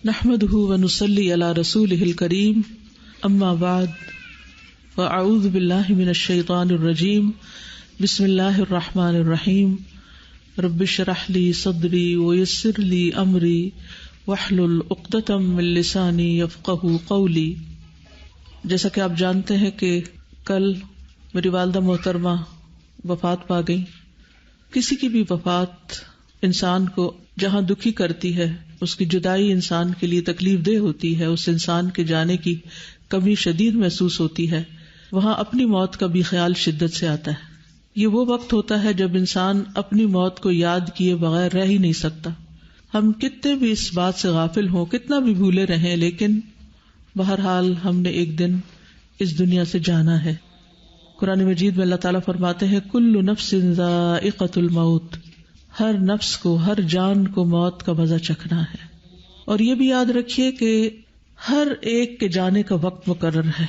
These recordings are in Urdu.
نحمده ونصلي على رسوله الكريم اما بعد فاعوذ بالله من الشيطان الرجيم بسم الله الرحمن الرحيم رب اشرح لي صدري ويسر لي امري واحلل عقدة من لساني يفقهوا قولي۔ جیسا کہ آپ جانتے ہیں کہ کل میری والدہ محترمہ وفات پا گئی۔ کسی کی بھی وفات انسان کو جہاں دکھی کرتی ہے، اس کی جدائی انسان کے لیے تکلیف دہ ہوتی ہے، اس انسان کے جانے کی کمی شدید محسوس ہوتی ہے، وہاں اپنی موت کا بھی خیال شدت سے آتا ہے۔ یہ وہ وقت ہوتا ہے جب انسان اپنی موت کو یاد کیے بغیر رہ ہی نہیں سکتا۔ ہم کتنے بھی اس بات سے غافل ہوں، کتنا بھی بھولے رہیں، لیکن بہرحال ہم نے ایک دن اس دنیا سے جانا ہے۔ قرآن مجید میں اللہ تعالیٰ فرماتے ہیں کل نفس ذائقۃ الموت، ہر نفس کو، ہر جان کو موت کا مزہ چکھنا ہے۔ اور یہ بھی یاد رکھیے کہ ہر ایک کے جانے کا وقت مقرر ہے۔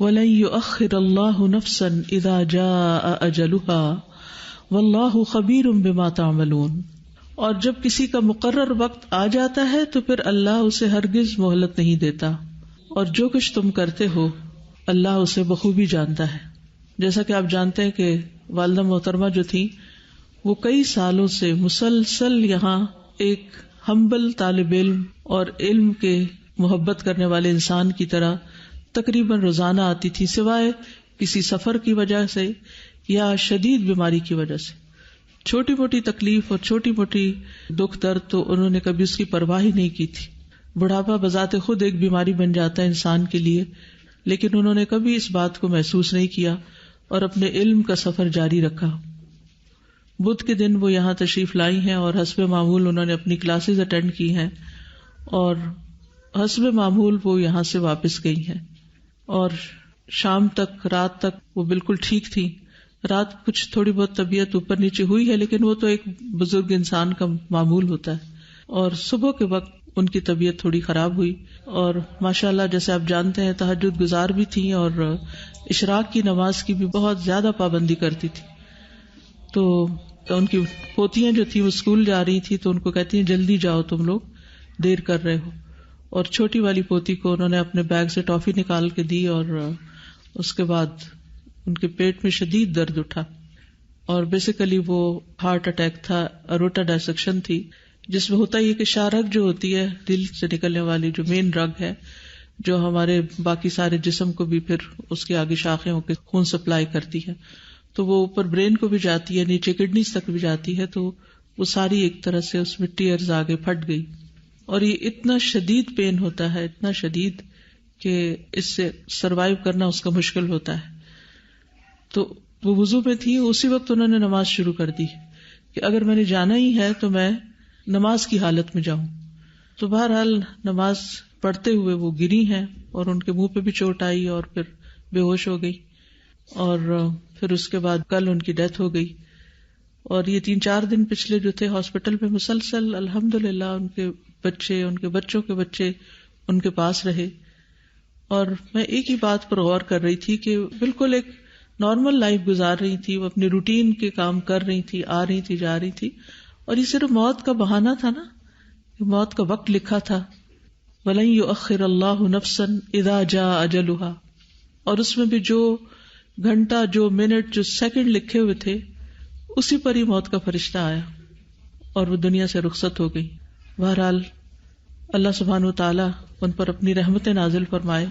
وَلَن يُؤَخِّرَ اللَّهُ نَفْسًا إِذَا جَاءَ أَجَلُهَا وَاللَّهُ خَبِيرٌ بِمَا تَعْمَلُونَ۔ اور جب کسی کا مقرر وقت آ جاتا ہے تو پھر اللہ اسے ہرگز مہلت نہیں دیتا، اور جو کچھ تم کرتے ہو اللہ اسے بخوبی جانتا ہے۔ جیسا کہ آپ جانتے ہیں کہ والدہ محترمہ جو تھی وہ کئی سالوں سے مسلسل یہاں ایک ہمبل طالب علم اور علم کے محبت کرنے والے انسان کی طرح تقریباً روزانہ آتی تھی، سوائے کسی سفر کی وجہ سے یا شدید بیماری کی وجہ سے۔ چھوٹی موٹی تکلیف اور چھوٹی موٹی دکھ درد تو انہوں نے کبھی اس کی پرواہ ہی نہیں کی تھی۔ بڑھاپا بذات خود ایک بیماری بن جاتا ہے انسان کے لیے، لیکن انہوں نے کبھی اس بات کو محسوس نہیں کیا اور اپنے علم کا سفر جاری رکھا۔ بدھ کے دن وہ یہاں تشریف لائی ہیں اور حسب معمول انہوں نے اپنی کلاسز اٹینڈ کی ہیں، اور حسب معمول وہ یہاں سے واپس گئی ہیں، اور شام تک، رات تک وہ بالکل ٹھیک تھی۔ رات کچھ تھوڑی بہت طبیعت اوپر نیچے ہوئی ہے، لیکن وہ تو ایک بزرگ انسان کا معمول ہوتا ہے۔ اور صبح کے وقت ان کی طبیعت تھوڑی خراب ہوئی، اور ماشاءاللہ جیسے آپ جانتے ہیں تہجد گزار بھی تھیں اور اشراق کی نماز کی بھی بہت زیادہ پابندی کرتی تھی۔ تو ان کی پوتیاں جو تھیں وہ اسکول جا رہی تھی تو ان کو کہتی ہیں جلدی جاؤ، تم لوگ دیر کر رہے ہو۔ اور چھوٹی والی پوتی کو انہوں نے اپنے بیگ سے ٹافی نکال کے دی، اور اس کے بعد ان کے پیٹ میں شدید درد اٹھا، اور بیسیکلی وہ ہارٹ اٹیک تھا، اروٹا ڈائسیکشن تھی، جس میں ہوتا یہ کہ شارک جو ہوتی ہے دل سے نکلنے والی جو مین رگ ہے، جو ہمارے باقی سارے جسم کو بھی پھر اس کے آگے شاخیں ہو کے خون سپلائی کرتی ہے، تو وہ اوپر برین کو بھی جاتی ہے، نیچے کڈنیز تک بھی جاتی ہے، تو وہ ساری ایک طرح سے اس میں ٹیئرز آگے پھٹ گئی، اور یہ اتنا شدید پین ہوتا ہے، اتنا شدید کہ اس سے سروائیو کرنا اس کا مشکل ہوتا ہے۔ تو وہ وضو میں تھی، اسی وقت انہوں نے نماز شروع کر دی کہ اگر میں نے جانا ہی ہے تو میں نماز کی حالت میں جاؤں۔ تو بہرحال نماز پڑھتے ہوئے وہ گری ہیں، اور ان کے منہ پہ بھی چوٹ آئی اور پھر بے ہوش ہو گئی، اور پھر اس کے بعد کل ان کی ڈیتھ ہو گئی۔ اور یہ 3-4 دن پچھلے جو تھے ہاسپٹل میں مسلسل الحمدللہ ان کے بچے، ان کے بچوں کے بچے ان کے پاس رہے۔ اور میں ایک ہی بات پر غور کر رہی تھی کہ بالکل ایک نارمل لائف گزار رہی تھی، وہ اپنے روٹین کے کام کر رہی تھی، آ رہی تھی، جا رہی تھی، اور یہ صرف موت کا بہانہ تھا نا، موت کا وقت لکھا تھا وَلَن يُؤَخِّرَ اللَّهُ نَفْسًا إِذَا جَاءَ أَجَلُهَا، اور اس میں بھی جو گھنٹہ، جو منٹ، جو سیکنڈ لکھے ہوئے تھے اسی پر ہی موت کا فرشتہ آیا اور وہ دنیا سے رخصت ہو گئی۔ بہرحال اللہ سبحانہ وتعالی ان پر اپنی رحمتیں نازل فرمائے۔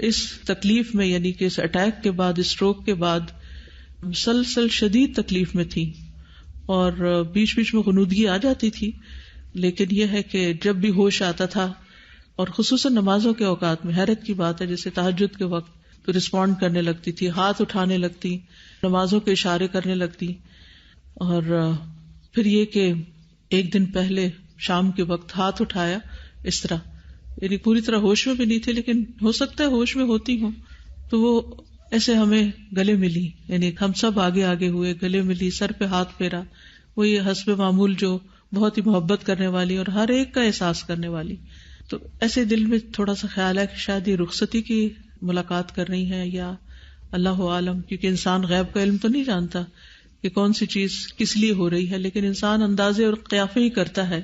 اس تکلیف میں، یعنی کہ اس اٹیک کے بعد، اسٹروک کے بعد مسلسل شدید تکلیف میں تھی، اور بیچ بیچ میں غنودگی آ جاتی تھی، لیکن یہ ہے کہ جب بھی ہوش آتا تھا، اور خصوصاً نمازوں کے اوقات میں، حیرت کی بات ہے، جیسے تہجد کے وقت تو رسپونڈ کرنے لگتی تھی، ہاتھ اٹھانے لگتی، نمازوں کے اشارے کرنے لگتی۔ اور پھر یہ کہ ایک دن پہلے شام کے وقت ہاتھ اٹھایا اس طرح، یعنی پوری طرح ہوش میں بھی نہیں تھی، لیکن ہو سکتا ہے ہوش میں ہوتی ہوں، تو وہ ایسے ہمیں گلے ملی، یعنی ہم سب آگے آگے ہوئے، گلے ملی، سر پہ ہاتھ پھیرا، وہ یہ حسب معمول جو بہت ہی محبت کرنے والی اور ہر ایک کا احساس کرنے والی۔ تو ایسے دل میں تھوڑا سا خیال ہے کہ شاید یہ رخصتی کی ملاقات کر رہی ہیں، یا اللہ عالم، کیونکہ انسان غیب کا علم تو نہیں جانتا کہ کون سی چیز کس لیے ہو رہی ہے، لیکن انسان اندازے اور قیافے ہی کرتا ہے۔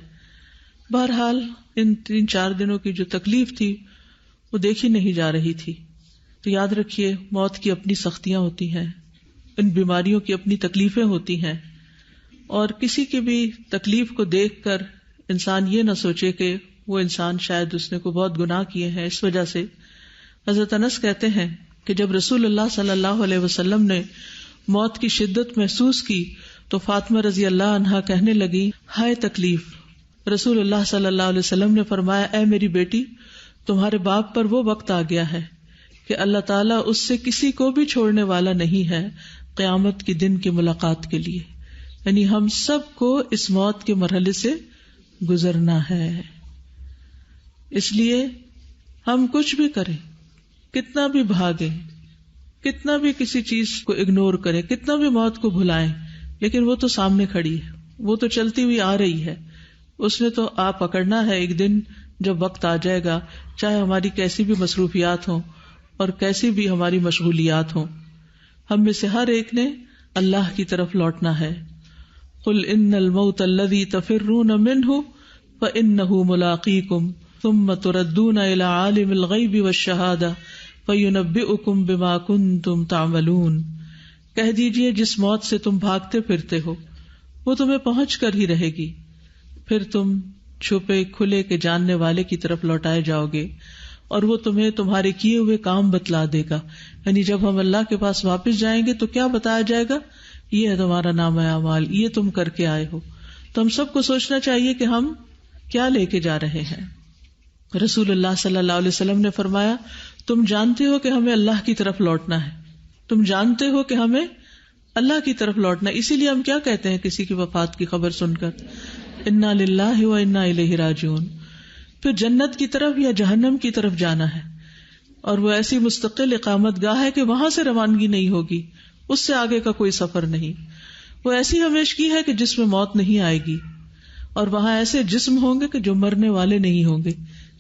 بہرحال ان 3-4 دنوں کی جو تکلیف تھی وہ دیکھی نہیں جا رہی تھی. تو یاد رکھیے موت کی اپنی سختیاں ہوتی ہیں، ان بیماریوں کی اپنی تکلیفیں ہوتی ہیں، اور کسی کی بھی تکلیف کو دیکھ کر انسان یہ نہ سوچے کہ وہ انسان شاید اس نے کوئی بہت گناہ کیے ہیں اس وجہ سے. حضرت انس کہتے ہیں کہ جب رسول اللہ صلی اللہ علیہ وسلم نے موت کی شدت محسوس کی تو فاطمہ رضی اللہ عنہا کہنے لگی، ہائے تکلیف. رسول اللہ صلی اللہ علیہ وسلم نے فرمایا، اے میری بیٹی، تمہارے باپ پر وہ وقت آ گیا ہے کہ اللہ تعالیٰ اس سے کسی کو بھی چھوڑنے والا نہیں ہے قیامت کے دن کی ملاقات کے لیے. یعنی ہم سب کو اس موت کے مرحلے سے گزرنا ہے. اس لیے ہم کچھ بھی کریں، کتنا بھی بھاگیں، کتنا بھی کسی چیز کو اگنور کریں، کتنا بھی موت کو بھلائیں، لیکن وہ تو سامنے کھڑی ہے، وہ تو چلتی ہوئی آ رہی ہے. اس نے تو آپ پکڑنا ہے. ایک دن جب وقت آ جائے گا، چاہے ہماری کیسی بھی مصروفیات ہوں اور کیسی بھی ہماری مشغولیات ہوں، ہم میں سے ہر ایک نے اللہ کی طرف لوٹنا ہے. قل ان الموت الذی تفرون منہ فانہ ملاقیکم ثم تردون الی عالم الغیب والشہادہ فینبئکم بما کنتم تعملون. کہہ دیجئے جس موت سے تم بھاگتے پھرتے ہو وہ تمہیں پہنچ کر ہی رہے گی، پھر تم چھپے کھلے کے جاننے والے کی طرف لوٹائے جاؤ گے اور وہ تمہیں تمہارے کیے ہوئے کام بتلا دے گا. یعنی جب ہم اللہ کے پاس واپس جائیں گے تو کیا بتایا جائے گا؟ یہ ہے تمہارا نامہ اعمال، یہ تم کر کے آئے ہو. تو ہم سب کو سوچنا چاہیے کہ ہم کیا لے کے جا رہے ہیں. رسول اللہ صلی اللہ علیہ وسلم نے فرمایا، تم جانتے ہو کہ ہمیں اللہ کی طرف لوٹنا ہے، تم جانتے ہو کہ ہمیں اللہ کی طرف لوٹنا ہے. اسی لیے ہم کیا کہتے ہیں کسی کی وفات کی خبر سن کر، انا للہ و انا الیہ راجعون. پھر جنت کی طرف یا جہنم کی طرف جانا ہے، اور وہ ایسی مستقل اقامت گاہ ہے کہ وہاں سے روانگی نہیں ہوگی، اس سے آگے کا کوئی سفر نہیں. وہ ایسی ہمیشگی ہے کہ جس میں موت نہیں آئے گی، اور وہاں ایسے جسم ہوں گے کہ جو مرنے والے نہیں ہوں گے،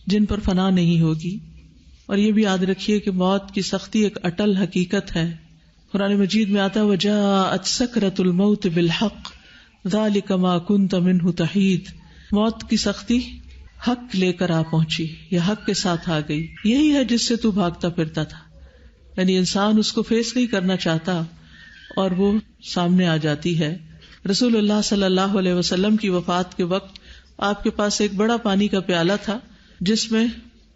جن پر فنا نہیں ہوگی. اور یہ بھی یاد رکھیے کہ موت کی سختی ایک اٹل حقیقت ہے. قرآن مجید میں آتا ہے وَجَاءَتْ سَكْرَةُ الْمَوْتِ بِالْحَقِّ ذَلِكَ مَا كُنْتَ مِنْهُ تَحِيدُ. موت کی سختی حق لے کر آ پہنچی، یا حق کے ساتھ آ گئی. یہی ہے جس سے تو بھاگتا پھرتا تھا. یعنی انسان اس کو فیس نہیں کرنا چاہتا اور وہ سامنے آ جاتی ہے. رسول اللہ صلی اللہ علیہ وسلم کی وفات کے وقت آپ کے پاس ایک بڑا پانی کا پیالہ تھا جس میں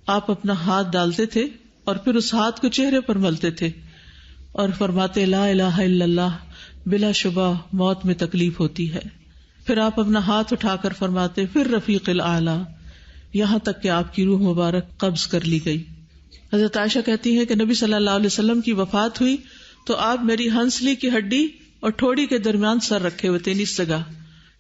آپ اپنا ہاتھ ڈالتے تھے اور پھر اس ہاتھ کو چہرے پر ملتے تھے اور فرماتے لا الہ الا اللہ، بلا شبہ موت میں تکلیف ہوتی ہے. پھر آپ اپنا ہاتھ اٹھا کر فرماتے پھر رفیق الاعلی، یہاں تک کہ آپ کی روح مبارک قبض کر لی گئی. حضرت عائشہ کہتی ہے کہ نبی صلی اللہ علیہ وسلم کی وفات ہوئی تو آپ میری ہنسلی کی ہڈی اور ٹھوڑی کے درمیان سر رکھے ہوئے تھے اس جگہ.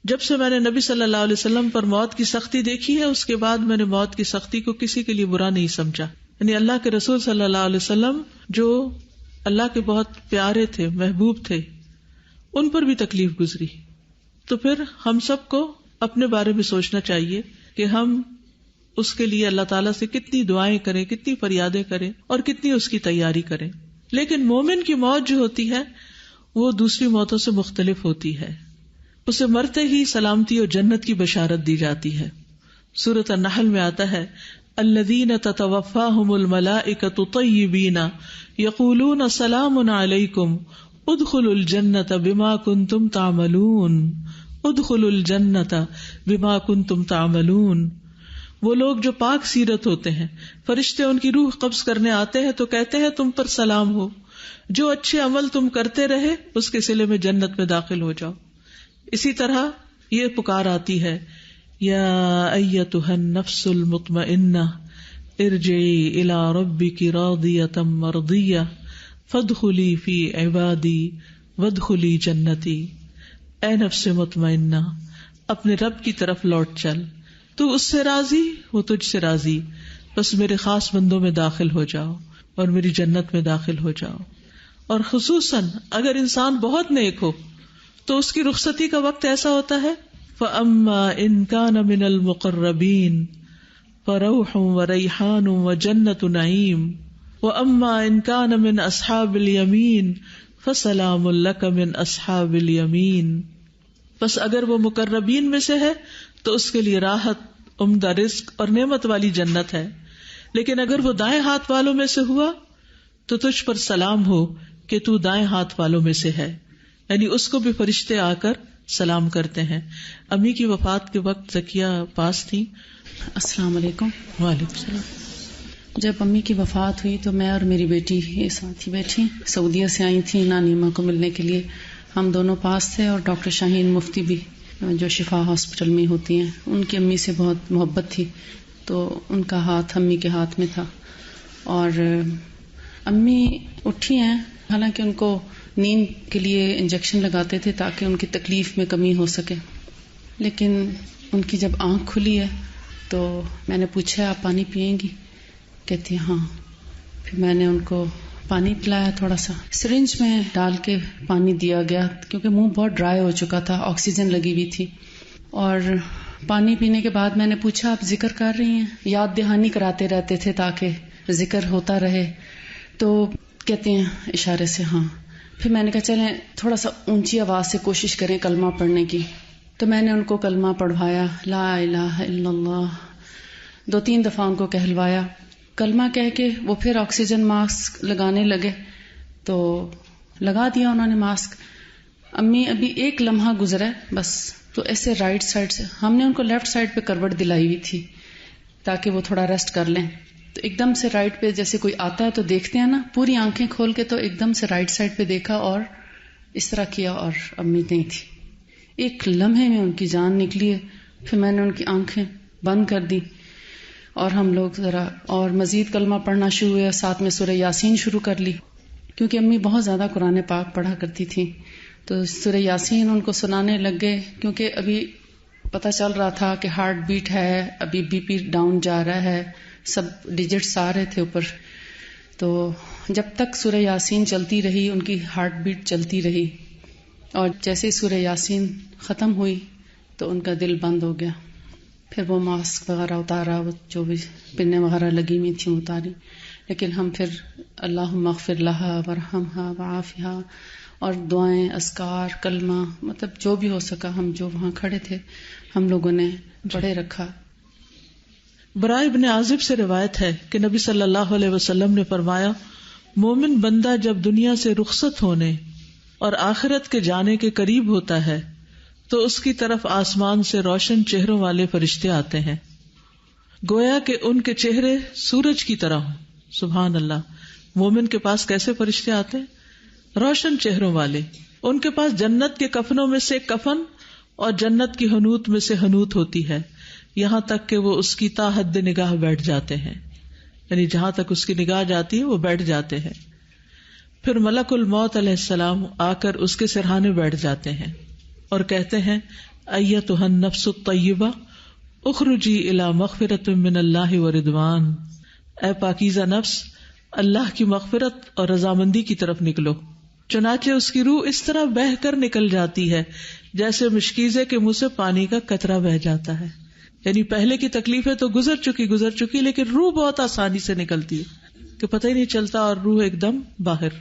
جب سے میں نے نبی صلی اللہ علیہ وسلم پر موت کی سختی دیکھی ہے، اس کے بعد میں نے موت کی سختی کو کسی کے لیے برا نہیں سمجھا. یعنی اللہ کے رسول صلی اللہ علیہ وسلم جو اللہ کے بہت پیارے تھے، محبوب تھے، ان پر بھی تکلیف گزری. تو پھر ہم سب کو اپنے بارے میں سوچنا چاہیے کہ ہم اس کے لیے اللہ تعالیٰ سے کتنی دعائیں کریں، کتنی فریادیں کریں اور کتنی اس کی تیاری کریں. لیکن مومن کی موت جو ہوتی ہے وہ دوسری موتوں سے مختلف ہوتی ہے. اسے مرتے ہی سلامتی اور جنت کی بشارت دی جاتی ہے. سورۃ النحل میں آتا ہے الذین تتوفاہم الملائکۃ طیبین یقولون سلام علیکم ادخلوا الجنۃ بما کنتم تعملون، ادخلوا الجنۃ بما کنتم تعملون. وہ لوگ جو پاک سیرت ہوتے ہیں، فرشتے ان کی روح قبض کرنے آتے ہیں تو کہتے ہیں تم پر سلام ہو، جو اچھے عمل تم کرتے رہے اس کے صلے میں جنت میں داخل ہو جاؤ. اسی طرح یہ پکار آتی ہے یا ایتھا النفس المطمئنہ ارجعی الی ربک راضیۃ مرضیہ فادخلی فی عبادی وادخلی جنتی. اے نفس مطمئنہ، اپنے رب کی طرف لوٹ چل، تو اس سے راضی، وہ تجھ سے راضی، بس میرے خاص بندوں میں داخل ہو جاؤ اور میری جنت میں داخل ہو جاؤ. اور خصوصاً اگر انسان بہت نیک ہو تو اس کی رخصتی کا وقت ایسا ہوتا ہے فَأَمَّا إِن كَانَ مِنَ الْمُقَرَّبِينَ فَرَوْحٌ وَرَيْحَانٌ وَجَنَّةُ نَعِيمٍ وَأَمَّا إِن كَانَ مِنْ أَصْحَابِ الْيَمِينِ فَسَلَامٌ لَكَ مِنْ أَصْحَابِ الْيَمِينِ. بس اگر وہ مقربین میں سے ہے تو اس کے لیے راحت عمدہ رزق اور نعمت والی جنت ہے، لیکن اگر وہ دائیں ہاتھ والوں میں سے ہوا تو تجھ پر سلام ہو کہ تو دائیں ہاتھ والوں میں سے ہے، یعنی اس کو بھی فرشتے آ کر سلام کرتے ہیں. امی کی وفات کے وقت زکیہ پاس تھی. السلام علیکم. وعلیکم السلام. جب امی کی وفات ہوئی تو میں اور میری بیٹی یہ ساتھ ہی بیٹھی، سعودیہ سے آئی تھیں نانی اماں کو ملنے کے لیے. ہم دونوں پاس تھے اور ڈاکٹر شاہین مفتی بھی جو شفا ہاسپٹل میں ہوتی ہیں، ان کی امی سے بہت محبت تھی تو ان کا ہاتھ امی کے ہاتھ میں تھا. اور امی اٹھی ہیں، حالانکہ ان کو نیند کے لیے انجیکشن لگاتے تھے تاکہ ان کی تکلیف میں کمی ہو سکے، لیکن ان کی جب آنکھ کھلی ہے تو میں نے پوچھا آپ پانی پئیں گی؟ کہتی ہاں. پھر میں نے ان کو پانی پلایا، تھوڑا سا سرنج میں ڈال کے پانی دیا گیا کیونکہ منہ بہت ڈرائی ہو چکا تھا، آکسیجن لگی ہوئی تھی. اور پانی پینے کے بعد میں نے پوچھا آپ ذکر کر رہی ہیں؟ یاد دہانی کراتے رہتے تھے تاکہ ذکر ہوتا رہے. تو کہتے ہیں اشارے سے ہاں. پھر میں نے کہا چلیں تھوڑا سا اونچی آواز سے کوشش کریں کلمہ پڑھنے کی. تو میں نے ان کو کلمہ پڑھوایا، لا الہ الا اللہ، 2-3 دفعہ ان کو کہلوایا. کلمہ کہہ کے وہ پھر آکسیجن ماسک لگانے لگے تو لگا دیا انہوں نے ماسک. امی ابھی ایک لمحہ گزرا بس، تو ایسے رائٹ سائڈ سے ہم نے ان کو لیفٹ سائڈ پہ کروٹ دلائی ہوئی تھی تاکہ وہ تھوڑا ریسٹ کر لیں. تو ایک دم سے رائٹ پہ جیسے کوئی آتا ہے تو دیکھتے ہیں نا، پوری آنکھیں کھول کے، تو ایک دم سے رائٹ سائڈ پہ دیکھا اور اس طرح کیا اور امی نہیں تھی. ایک لمحے میں ان کی جان نکلی ہے. پھر میں نے ان کی آنکھیں بند کر دی اور ہم لوگ ذرا اور مزید کلمہ پڑھنا شروع ہوئے، ساتھ میں سورہ یاسین شروع کر لی کیونکہ امی بہت زیادہ قرآن پاک پڑھا کرتی تھی. تو سورہ یاسین ان کو سنانے لگ گئے کیونکہ ابھی پتہ چل رہا تھا کہ ہارٹ بیٹ ہے، ابھی بی پی ڈاؤن جا رہا ہے، سب ڈیجٹس آ رہے تھے اوپر. تو جب تک سورہ یاسین چلتی رہی ان کی ہارٹ بیٹ چلتی رہی، اور جیسے سورہ یاسین ختم ہوئی تو ان کا دل بند ہو گیا. پھر وہ ماسک وغیرہ اتارا، وہ جو بھی پنیں وغیرہ لگی ہوئی تھیں اتاری. لیکن ہم پھر اللہم اغفر لہا ورحمہا وعافہا اور دعائیں، اذکار، کلمہ، مطلب جو بھی ہو سکا ہم جو وہاں کھڑے تھے ہم لوگوں نے پڑھے رکھا. برائے ابن عازب سے روایت ہے کہ نبی صلی اللہ علیہ وسلم نے فرمایا، مومن بندہ جب دنیا سے رخصت ہونے اور آخرت کے جانے کے قریب ہوتا ہے تو اس کی طرف آسمان سے روشن چہروں والے فرشتے آتے ہیں، گویا کہ ان کے چہرے سورج کی طرح ہوں. سبحان اللہ. مومن کے پاس کیسے فرشتے آتے ہیں؟ روشن چہروں والے. ان کے پاس جنت کے کفنوں میں سے کفن اور جنت کی حنوط میں سے حنوط ہوتی ہے، یہاں تک کہ وہ اس کی تا حد نگاہ بیٹھ جاتے ہیں، یعنی جہاں تک اس کی نگاہ جاتی ہے وہ بیٹھ جاتے ہیں. پھر ملک الموت علیہ السلام آ کر اس کے سرہانے بیٹھ جاتے ہیں اور کہتے ہیں، ایتھا النفس الطیبہ اخرجی الی مغفرۃ من اللہ ورضوان، اے پاکیزہ نفس اللہ کی مغفرت اور رضامندی کی طرف نکلو. چنانچہ اس کی روح اس طرح بہہ کر نکل جاتی ہے جیسے مشکیزے کے منہ سے پانی کا قطرہ بہہ جاتا ہے. یعنی پہلے کی تکلیفیں تو گزر چکی لیکن روح بہت آسانی سے نکلتی ہے کہ پتہ ہی نہیں چلتا اور روح ایک دم باہر.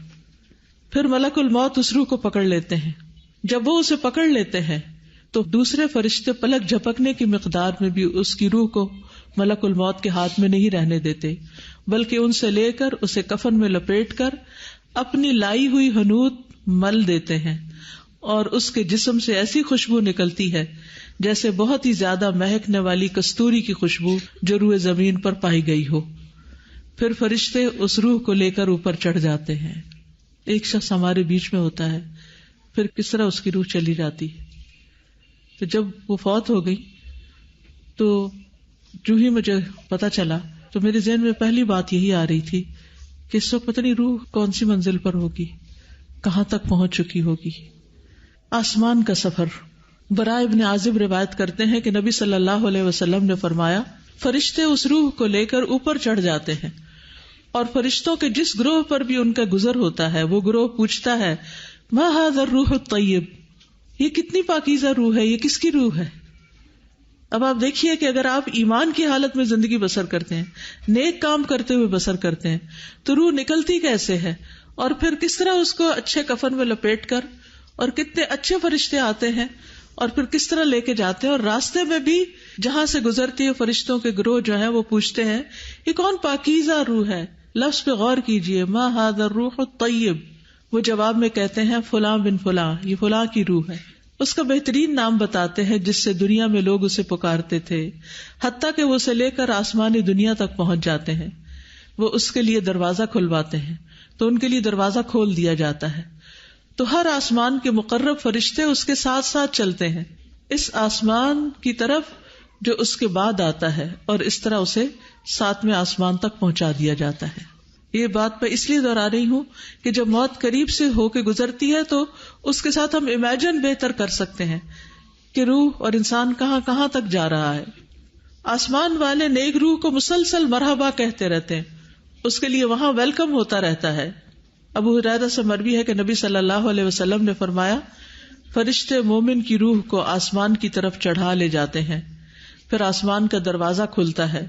پھر ملک الموت اس روح کو پکڑ لیتے ہیں. جب وہ اسے پکڑ لیتے ہیں تو دوسرے فرشتے پلک جھپکنے کی مقدار میں بھی اس کی روح کو ملک الموت کے ہاتھ میں نہیں رہنے دیتے، بلکہ ان سے لے کر اسے کفن میں لپیٹ کر اپنی لائی ہوئی حنوط مل دیتے ہیں، اور اس کے جسم سے ایسی خوشبو نکلتی ہے جیسے بہت ہی زیادہ مہکنے والی کستوری کی خوشبو جو روئے زمین پر پائی گئی ہو. پھر فرشتے اس روح کو لے کر اوپر چڑھ جاتے ہیں. ایک شخص ہمارے بیچ میں ہوتا ہے، پھر کس طرح اس کی روح چلی جاتی. تو جب وہ فوت ہو گئی تو جو ہی مجھے پتا چلا تو میرے ذہن میں پہلی بات یہی آ رہی تھی کہ اس وقت پتہ نہیں روح کون سی منزل پر ہوگی، کہاں تک پہنچ چکی ہوگی. آسمان کا سفر. برائے ابن عازب روایت کرتے ہیں کہ نبی صلی اللہ علیہ وسلم نے فرمایا، فرشتے اس روح کو لے کر اوپر چڑھ جاتے ہیں اور فرشتوں کے جس گروہ پر بھی ان کا گزر ہوتا ہے وہ گروہ پوچھتا ہے، ما ھذا الروح الطیب، یہ کتنی پاکیزہ روح ہے، یہ کس کی روح ہے. اب آپ دیکھیے کہ اگر آپ ایمان کی حالت میں زندگی بسر کرتے ہیں، نیک کام کرتے ہوئے بسر کرتے ہیں، تو روح نکلتی کیسے ہے، اور پھر کس طرح اس کو اچھے کفن میں لپیٹ کر، اور کتنے اچھے فرشتے آتے ہیں اور پھر کس طرح لے کے جاتے ہیں. اور راستے میں بھی جہاں سے گزرتی ہے فرشتوں کے گروہ جو ہیں وہ پوچھتے ہیں یہ کون پاکیزہ روح ہے. لفظ پہ غور کیجئے, ما ھذا الروح الطیب. وہ جواب میں کہتے ہیں فلاں بن فلاں, یہ فلاں کی روح ہے. اس کا بہترین نام بتاتے ہیں جس سے دنیا میں لوگ اسے پکارتے تھے, حتیٰ کہ وہ اسے لے کر آسمانی دنیا تک پہنچ جاتے ہیں. وہ اس کے لیے دروازہ کھلواتے ہیں تو ان کے لیے دروازہ کھول دیا جاتا ہے. تو ہر آسمان کے مقرب فرشتے اس کے ساتھ ساتھ چلتے ہیں اس آسمان کی طرف جو اس کے بعد آتا ہے, اور اس طرح اسے 7ویں آسمان تک پہنچا دیا جاتا ہے. یہ بات میں اس لیے دہرا رہی ہوں کہ جب موت قریب سے ہو کے گزرتی ہے تو اس کے ساتھ ہم امیجن بہتر کر سکتے ہیں کہ روح اور انسان کہاں کہاں تک جا رہا ہے. آسمان والے نیک روح کو مسلسل مرحبا کہتے رہتے ہیں, اس کے لیے وہاں ویلکم ہوتا رہتا ہے. ابو ہریرہ سے مروی ہے کہ نبی صلی اللہ علیہ وسلم نے فرمایا فرشتے مومن کی روح کو آسمان کی طرف چڑھا لے جاتے ہیں, پھر آسمان کا دروازہ کھلتا ہے,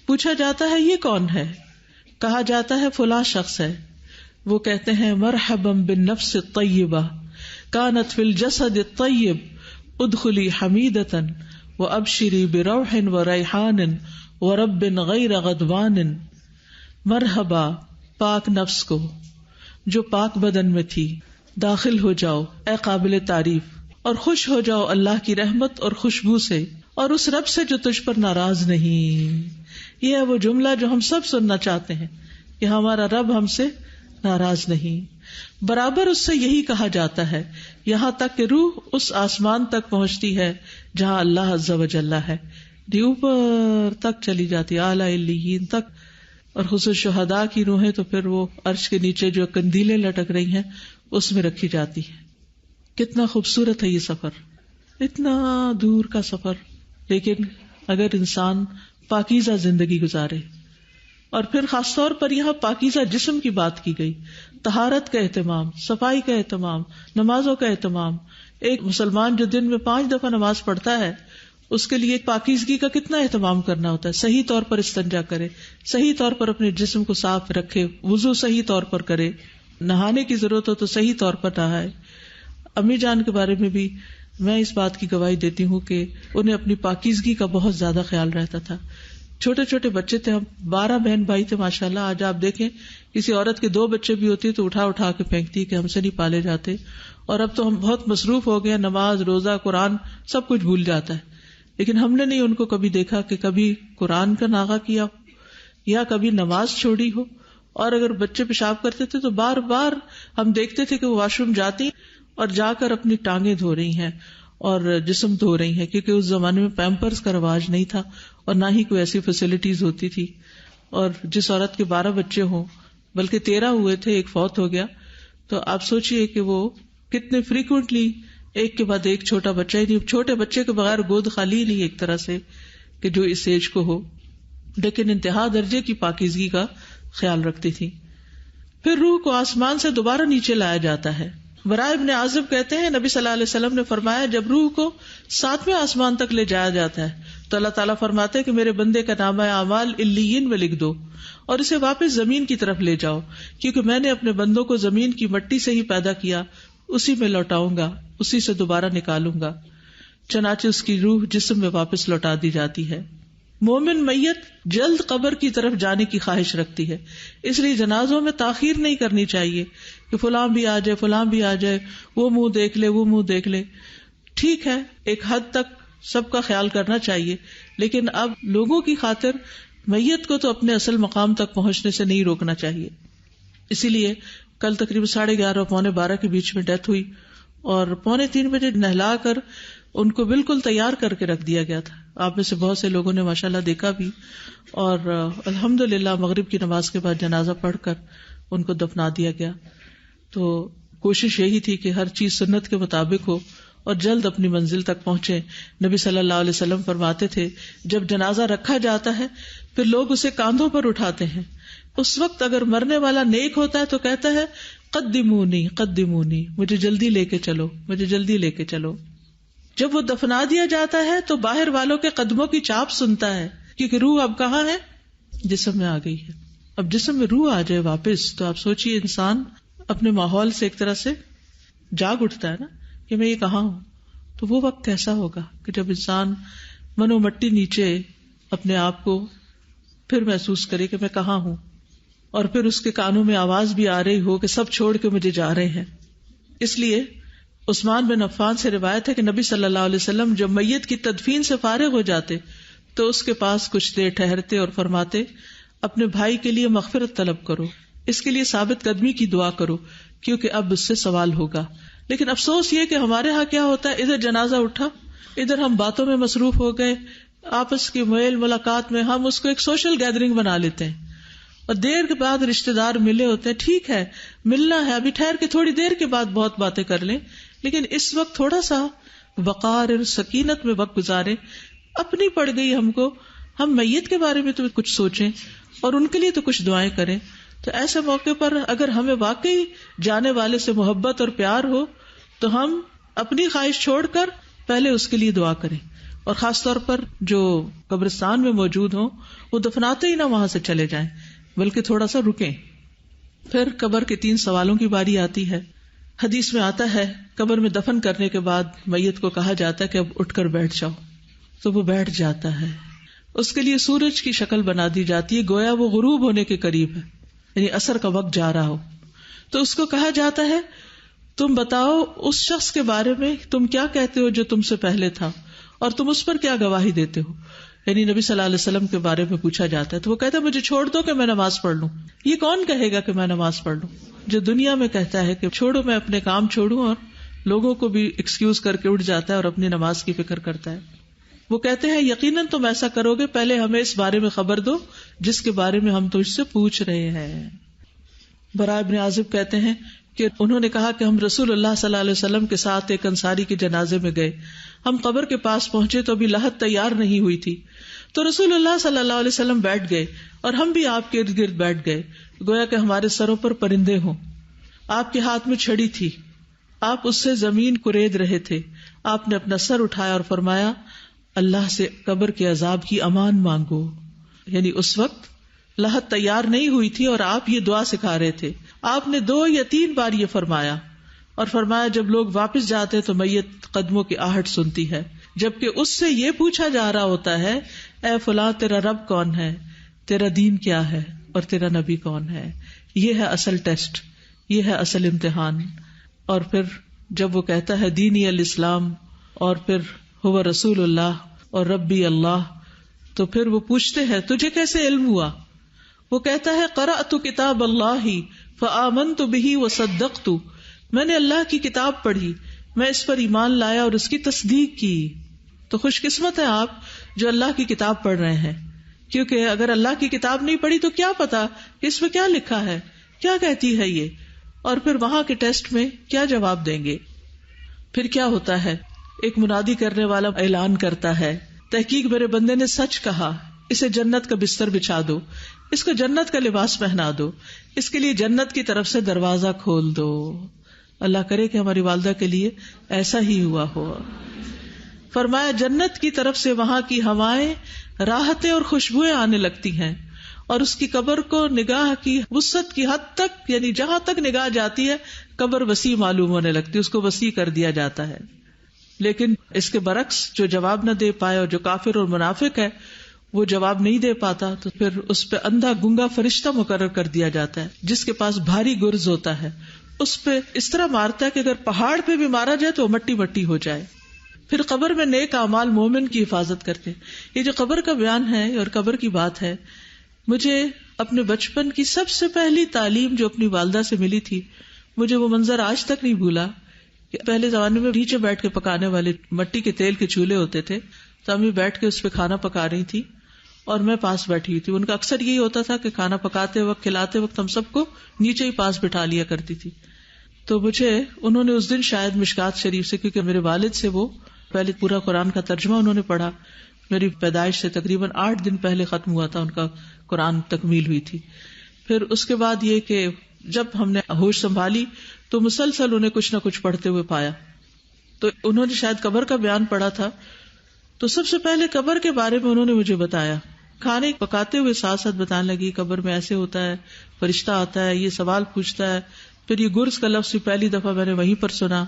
پوچھا جاتا ہے یہ کون ہے؟ کہا جاتا ہے فلاں شخص ہے. وہ کہتے ہیں مرحبا بالنفس الطیبہ کانت فی الجسد الطیب ادخلی حمیدۃ وابشری بروح وریحان ورب غیر غضبان. مرحبا پاک نفس کو جو پاک بدن میں تھی, داخل ہو جاؤ اے قابل تعریف, اور خوش ہو جاؤ اللہ کی رحمت اور خوشبو سے, اور اس رب سے جو تجھ پر ناراض نہیں. یہ ہے وہ جملہ جو ہم سب سننا چاہتے ہیں کہ ہمارا رب ہم سے ناراض نہیں. برابر اس سے یہی کہا جاتا ہے یہاں تک کہ روح اس آسمان تک پہنچتی ہے جہاں اللہ عز و جل ہے, اوپر تک چلی جاتی اعلی علیین تک. اور خصوص شہداء کی روحیں تو پھر وہ عرش کے نیچے جو قندیلیں لٹک رہی ہیں اس میں رکھی جاتی ہے. کتنا خوبصورت ہے یہ سفر, اتنا دور کا سفر, لیکن اگر انسان پاکیزہ زندگی گزارے. اور پھر خاص طور پر یہاں پاکیزہ جسم کی بات کی گئی, طہارت کا اہتمام, صفائی کا اہتمام, نمازوں کا اہتمام. ایک مسلمان جو دن میں 5 دفعہ نماز پڑھتا ہے اس کے لیے پاکیزگی کا کتنا اہتمام کرنا ہوتا ہے. صحیح طور پر استنجا کرے, صحیح طور پر اپنے جسم کو صاف رکھے, وضو صحیح طور پر کرے, نہانے کی ضرورت ہو تو صحیح طور پر نہائے. امی جان کے بارے میں بھی میں اس بات کی گواہی دیتی ہوں کہ انہیں اپنی پاکیزگی کا بہت زیادہ خیال رہتا تھا. چھوٹے چھوٹے بچے تھے, ہم 12 بہن بھائی تھے ماشاءاللہ. آج آپ دیکھیں کسی عورت کے 2 بچے بھی ہوتے تو اٹھا اٹھا کے پھینکتی کہ ہم سے نہیں پالے جاتے. اور اب تو ہم بہت مصروف ہو گئے, نماز روزہ قرآن سب کچھ بھول جاتا ہے. لیکن ہم نے نہیں ان کو کبھی دیکھا کہ کبھی قرآن کا ناغہ کیا یا کبھی نماز چھوڑی ہو. اور اگر بچے پیشاب کرتے تھے تو بار بار ہم دیکھتے تھے کہ وہ واش روم جاتی اور جا کر اپنی ٹانگیں دھو رہی ہیں اور جسم دھو رہی ہیں, کیونکہ اس زمانے میں پیمپرز کا رواج نہیں تھا اور نہ ہی کوئی ایسی فیسلٹیز ہوتی تھی. اور جس عورت کے 12 بچے ہوں, بلکہ 13 ہوئے تھے, ایک فوت ہو گیا, تو آپ سوچئے کہ وہ کتنے فریکوینٹلی ایک کے بعد ایک چھوٹا بچہ ہی نہیں, چھوٹے بچے کے بغیر گود خالی نہیں ایک طرح سے کہ جو اس ایج کو ہو, لیکن انتہا درجے کی پاکیزگی کا خیال رکھتی تھی. پھر روح کو آسمان سے دوبارہ نیچے لایا جاتا ہے. براء ابن عازب کہتے ہیں نبی صلی اللہ علیہ وسلم نے فرمایا جب روح کو 7ویں آسمان تک لے جایا جاتا ہے تو اللہ تعالیٰ فرماتے ہیں کہ میرے بندے کا نامہ اعمال علیین میں لکھ دو اور اسے واپس زمین کی طرف لے جاؤ, کیونکہ میں نے اپنے بندوں کو زمین کی مٹی سے ہی پیدا کیا, اسی میں لوٹاؤں گا, اسی سے دوبارہ نکالوں گا. چنانچہ اس کی روح جسم میں واپس لوٹا دی جاتی ہے. مومن میت جلد قبر کی طرف جانے کی خواہش رکھتی ہے, اس لیے جنازوں میں تاخیر نہیں کرنی چاہیے کہ فلاں بھی آ جائے, فلاں بھی آ جائے, وہ منہ دیکھ لے, وہ منہ دیکھ لے. ٹھیک ہے, ایک حد تک سب کا خیال کرنا چاہیے, لیکن اب لوگوں کی خاطر میت کو تو اپنے اصل مقام تک پہنچنے سے نہیں روکنا چاہیے. اسی لیے کل تقریباً 11:30 پونے 12 کے بیچ میں ڈیتھ ہوئی اور 2:45 بجے نہلا کر ان کو بالکل تیار کر کے رکھ دیا گیا تھا. آپ میں سے بہت سے لوگوں نے ماشاءاللہ دیکھا بھی, اور الحمدللہ مغرب کی نماز کے بعد جنازہ پڑھ کر ان کو دفنا دیا گیا. تو کوشش یہی تھی کہ ہر چیز سنت کے مطابق ہو اور جلد اپنی منزل تک پہنچے. نبی صلی اللہ علیہ وسلم فرماتے تھے جب جنازہ رکھا جاتا ہے پھر لوگ اسے کاندھوں پر اٹھاتے ہیں, اس وقت اگر مرنے والا نیک ہوتا ہے تو کہتا ہے قدمونی قدمونی, مجھے جلدی لے کے چلو, مجھے جلدی لے کے چلو. جب وہ دفنا دیا جاتا ہے تو باہر والوں کے قدموں کی چاپ سنتا ہے, کیونکہ روح اب کہاں ہے؟ جسم میں آ گئی ہے. اب جسم میں روح آ جائے واپس تو آپ سوچئے انسان اپنے ماحول سے ایک طرح سے جاگ اٹھتا ہے نا کہ میں یہ کہاں ہوں. تو وہ وقت کیسا ہوگا کہ جب انسان منو مٹی نیچے اپنے آپ کو پھر محسوس کرے کہ میں کہاں ہوں، اور پھر اس کے کانوں میں آواز بھی آ رہی ہو کہ سب چھوڑ کے مجھے جا رہے ہیں. اس لیے عثمان بن عفان سے روایت ہے کہ نبی صلی اللہ علیہ وسلم جب میت کی تدفین سے فارغ ہو جاتے تو اس کے پاس کچھ دیر ٹھہرتے اور فرماتے اپنے بھائی کے لیے مغفرت طلب کرو، اس کے لیے ثابت قدمی کی دعا کرو کیونکہ اب اس سے سوال ہوگا. لیکن افسوس یہ کہ ہمارے ہاں کیا ہوتا ہے، ادھر جنازہ اٹھا، ادھر ہم باتوں میں مصروف ہو گئے، آپس کی میل ملاقات میں ہم اس کو ایک سوشل گیدرنگ بنا لیتے ہیں، اور دیر کے بعد رشتہ دار ملے ہوتے ہیں. ٹھیک ہے ملنا ہے، ابھی ٹھہر کے تھوڑی دیر کے بعد بہت باتیں کر لیں، لیکن اس وقت تھوڑا سا وقار اور سکینت میں وقت گزارے. اپنی پڑ گئی ہم کو، ہم میت کے بارے میں تو کچھ سوچیں اور ان کے لیے تو کچھ دعائیں کریں. تو ایسے موقع پر اگر ہمیں واقعی جانے والے سے محبت اور پیار ہو تو ہم اپنی خواہش چھوڑ کر پہلے اس کے لیے دعا کریں، اور خاص طور پر جو قبرستان میں موجود ہوں وہ دفناتے ہی نہ وہاں سے چلے جائیں بلکہ تھوڑا سا رکیں. پھر قبر کے 3 سوالوں کی باری آتی ہے. حدیث میں آتا ہے قبر میں دفن کرنے کے بعد میت کو کہا جاتا ہے کہ اب اٹھ کر بیٹھ جاؤ، تو وہ بیٹھ جاتا ہے. اس کے لیے سورج کی شکل بنا دی جاتی ہے گویا وہ غروب ہونے کے قریب ہے، یعنی عصر کا وقت جا رہا ہو. تو اس کو کہا جاتا ہے تم بتاؤ اس شخص کے بارے میں تم کیا کہتے ہو جو تم سے پہلے تھا، اور تم اس پر کیا گواہی دیتے ہو. یعنی نبی صلی اللہ علیہ وسلم کے بارے میں پوچھا جاتا ہے تو وہ کہتا ہے مجھے چھوڑ دو کہ میں نماز پڑھ لوں. یہ کون کہے گا کہ میں نماز پڑھ لوں؟ جو دنیا میں کہتا ہے کہ چھوڑو میں اپنے کام چھوڑوں، اور لوگوں کو بھی ایکسکیوز کر کے اٹھ جاتا ہے اور اپنی نماز کی فکر کرتا ہے. وہ کہتے ہیں یقیناً تم ایسا کرو گے، پہلے ہمیں اس بارے میں خبر دو جس کے بارے میں ہم تجھ سے پوچھ رہے ہیں. براء بن عازب کہتے ہیں کہ انہوں نے کہا کہ ہم رسول اللہ صلی اللہ علیہ وسلم کے ساتھ ایک انصاری کے جنازے میں گئے. ہم قبر کے پاس پہنچے تو ابھی لحد تیار نہیں ہوئی تھی، تو رسول اللہ صلی اللہ علیہ وسلم بیٹھ گئے اور ہم بھی آپ کے ارد گرد بیٹھ گئے گویا کہ ہمارے سروں پر پرندے ہوں. آپ کے ہاتھ میں چھڑی تھی، آپ اس سے زمین کورید رہے تھے. آپ نے اپنا سر اٹھایا اور فرمایا اللہ سے قبر کے عذاب کی امان مانگو. یعنی اس وقت لحد تیار نہیں ہوئی تھی اور آپ یہ دعا سکھا رہے تھے. آپ نے 2 یا 3 بار یہ فرمایا اور فرمایا جب لوگ واپس جاتے تو میت قدموں کی آہٹ سنتی ہے، جبکہ اس سے یہ پوچھا جا رہا ہوتا ہے اے فلاں تیرا رب کون ہے، تیرا دین کیا ہے اور تیرا نبی کون ہے. یہ ہے اصل ٹیسٹ، یہ ہے اصل امتحان. اور پھر جب وہ کہتا ہے دینی الاسلام اور پھر ہوا رسول اللہ اور ربی اللہ، تو پھر وہ پوچھتے ہیں تجھے کیسے علم ہوا؟ وہ کہتا ہے قرأت کتاب اللہ فآمنت بہ وصدقت، میں نے اللہ کی کتاب پڑھی، میں اس پر ایمان لایا اور اس کی تصدیق کی. تو خوش قسمت ہے آپ جو اللہ کی کتاب پڑھ رہے ہیں، کیونکہ اگر اللہ کی کتاب نہیں پڑھی تو کیا پتا کہ اس میں کیا لکھا ہے، کیا کہتی ہے یہ، اور پھر وہاں کے ٹیسٹ میں کیا جواب دیں گے. پھر کیا ہوتا ہے، ایک منادی کرنے والا اعلان کرتا ہے تحقیق میرے بندے نے سچ کہا، اسے جنت کا بستر بچھا دو، اس کو جنت کا لباس پہنا دو، اس کے لیے جنت کی طرف سے دروازہ کھول دو. اللہ کرے کہ ہماری والدہ کے لیے ایسا ہی ہوا ہو. فرمایا جنت کی طرف سے وہاں کی ہوائیں، راحتیں اور خوشبوئیں آنے لگتی ہیں، اور اس کی قبر کو نگاہ کی وسعت کی حد تک، یعنی جہاں تک نگاہ جاتی ہے قبر وسیع معلوم ہونے لگتی ہے، اس کو وسیع کر دیا جاتا ہے. لیکن اس کے برعکس جو جواب نہ دے پائے اور جو کافر اور منافق ہے وہ جواب نہیں دے پاتا، تو پھر اس پہ اندھا گنگا فرشتہ مقرر کر دیا جاتا ہے جس کے پاس بھاری گرز ہوتا ہے. اس پہ اس طرح مارتا ہے کہ اگر پہاڑ پہ بھی مارا جائے تو مٹی مٹی ہو جائے. پھر قبر میں نیک اعمال مومن کی حفاظت کرتے ہیں. یہ جو قبر کا بیان ہے اور قبر کی بات ہے، مجھے اپنے بچپن کی سب سے پہلی تعلیم جو اپنی والدہ سے ملی تھی، مجھے وہ منظر آج تک نہیں بھولا کہ پہلے زمانے میں نیچے بیٹھ کے پکانے والے مٹی کے تیل کے چولہے ہوتے تھے، تو امی بیٹھ کے اس پہ کھانا پکا رہی تھی اور میں پاس بیٹھی ہوئی تھی. ان کا اکثر یہی ہوتا تھا کہ کھانا پکاتے وقت کھلاتے وقت ہم سب کو نیچے ہی پاس بٹھا لیا کرتی تھی. تو مجھے انہوں نے اس دن شاید مشکات شریف سے، کیونکہ میرے والد سے وہ پہلے پورا قرآن کا ترجمہ انہوں نے پڑھا، میری پیدائش سے تقریباً 8 دن پہلے ختم ہوا تھا ان کا قرآن، تکمیل ہوئی تھی. پھر اس کے بعد یہ کہ جب ہم نے ہوش سنبھالی تو مسلسل انہیں کچھ نہ کچھ پڑھتے ہوئے پایا. تو انہوں نے شاید قبر کا بیان پڑھا تھا، تو سب سے پہلے قبر کے بارے میں انہوں نے مجھے بتایا. کھانے پکاتے ہوئے ساتھ ساتھ بتانے لگی قبر میں ایسے ہوتا ہے، فرشتہ آتا ہے، یہ سوال پوچھتا ہے. پھر یہ گرز کا لفظ پہلی دفعہ میں نے وہیں پر سنا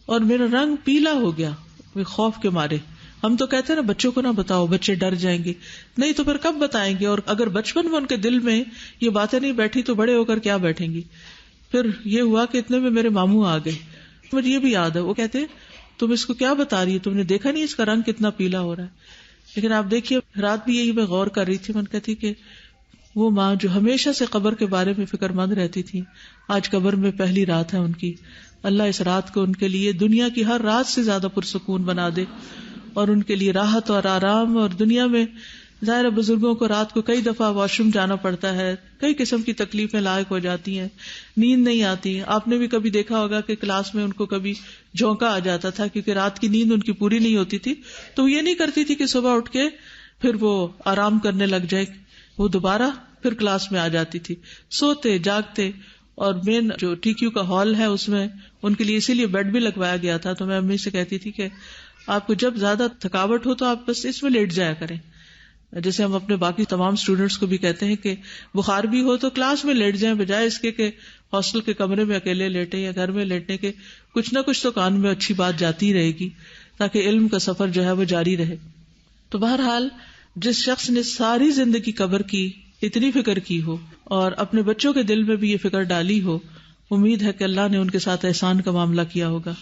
اور میرا رنگ پیلا ہو گیا. وہ خوف کے مارے. ہم تو کہتے ہیں نا بچوں کو نہ بتاؤ، بچے ڈر جائیں گے. نہیں تو پھر کب بتائیں گے؟ اور اگر بچپن میں ان کے دل میں یہ باتیں نہیں بیٹھی تو بڑے ہو کر کیا بیٹھیں گی؟ پھر یہ ہوا کہ اتنے میں میرے ماموں آ گئے. مجھے یہ بھی یاد ہے، وہ کہتے تم اس کو کیا بتا رہی ہے، تم نے دیکھا نہیں اس کا رنگ کتنا پیلا ہو رہا ہے. لیکن آپ دیکھیے رات بھی یہی میں غور کر رہی تھی، من کہتی کہ وہ ماں جو ہمیشہ سے قبر کے بارے میں فکر مند رہتی تھی، آج قبر میں پہلی رات ہے ان کی. اللہ اس رات کو ان کے لیے دنیا کی ہر رات سے زیادہ پرسکون بنا دے اور ان کے لیے راحت اور آرام. اور دنیا میں ظاہر بزرگوں کو رات کو کئی دفعہ واش روم جانا پڑتا ہے، کئی قسم کی تکلیفیں لاحق ہو جاتی ہیں، نیند نہیں آتی. آپ نے بھی کبھی دیکھا ہوگا کہ کلاس میں ان کو کبھی جھونکا آ جاتا تھا کیونکہ رات کی نیند ان کی پوری نہیں ہوتی تھی. تو وہ یہ نہیں کرتی تھی کہ صبح اٹھ کے پھر وہ آرام کرنے لگ جائے، وہ دوبارہ پھر کلاس میں آ جاتی تھی. سوتے جاگتے. اور مین جو ٹی کیو کا ہال ہے اس میں ان کے لیے اسی لیے بیڈ بھی لگوایا گیا تھا. تو میں امی سے کہتی تھی کہ آپ کو جب زیادہ تھکاوٹ ہو تو آپ بس اس میں لیٹ جایا کریں. جیسے ہم اپنے باقی تمام اسٹوڈینٹس کو بھی کہتے ہیں کہ بخار بھی ہو تو کلاس میں لیٹ جائیں، بجائے اس کے کہ ہاسٹل کے کمرے میں اکیلے لیٹیں یا گھر میں لیٹنے کے. کچھ نہ کچھ تو کان میں اچھی بات جاتی رہے گی تاکہ علم کا سفر جو ہے وہ جاری رہے. تو بہرحال جس شخص نے ساری زندگی قبر کی اتنی فکر کی ہو اور اپنے بچوں کے دل میں بھی یہ فکر ڈالی ہو، امید ہے کہ اللہ نے ان کے ساتھ احسان کا معاملہ کیا ہوگا.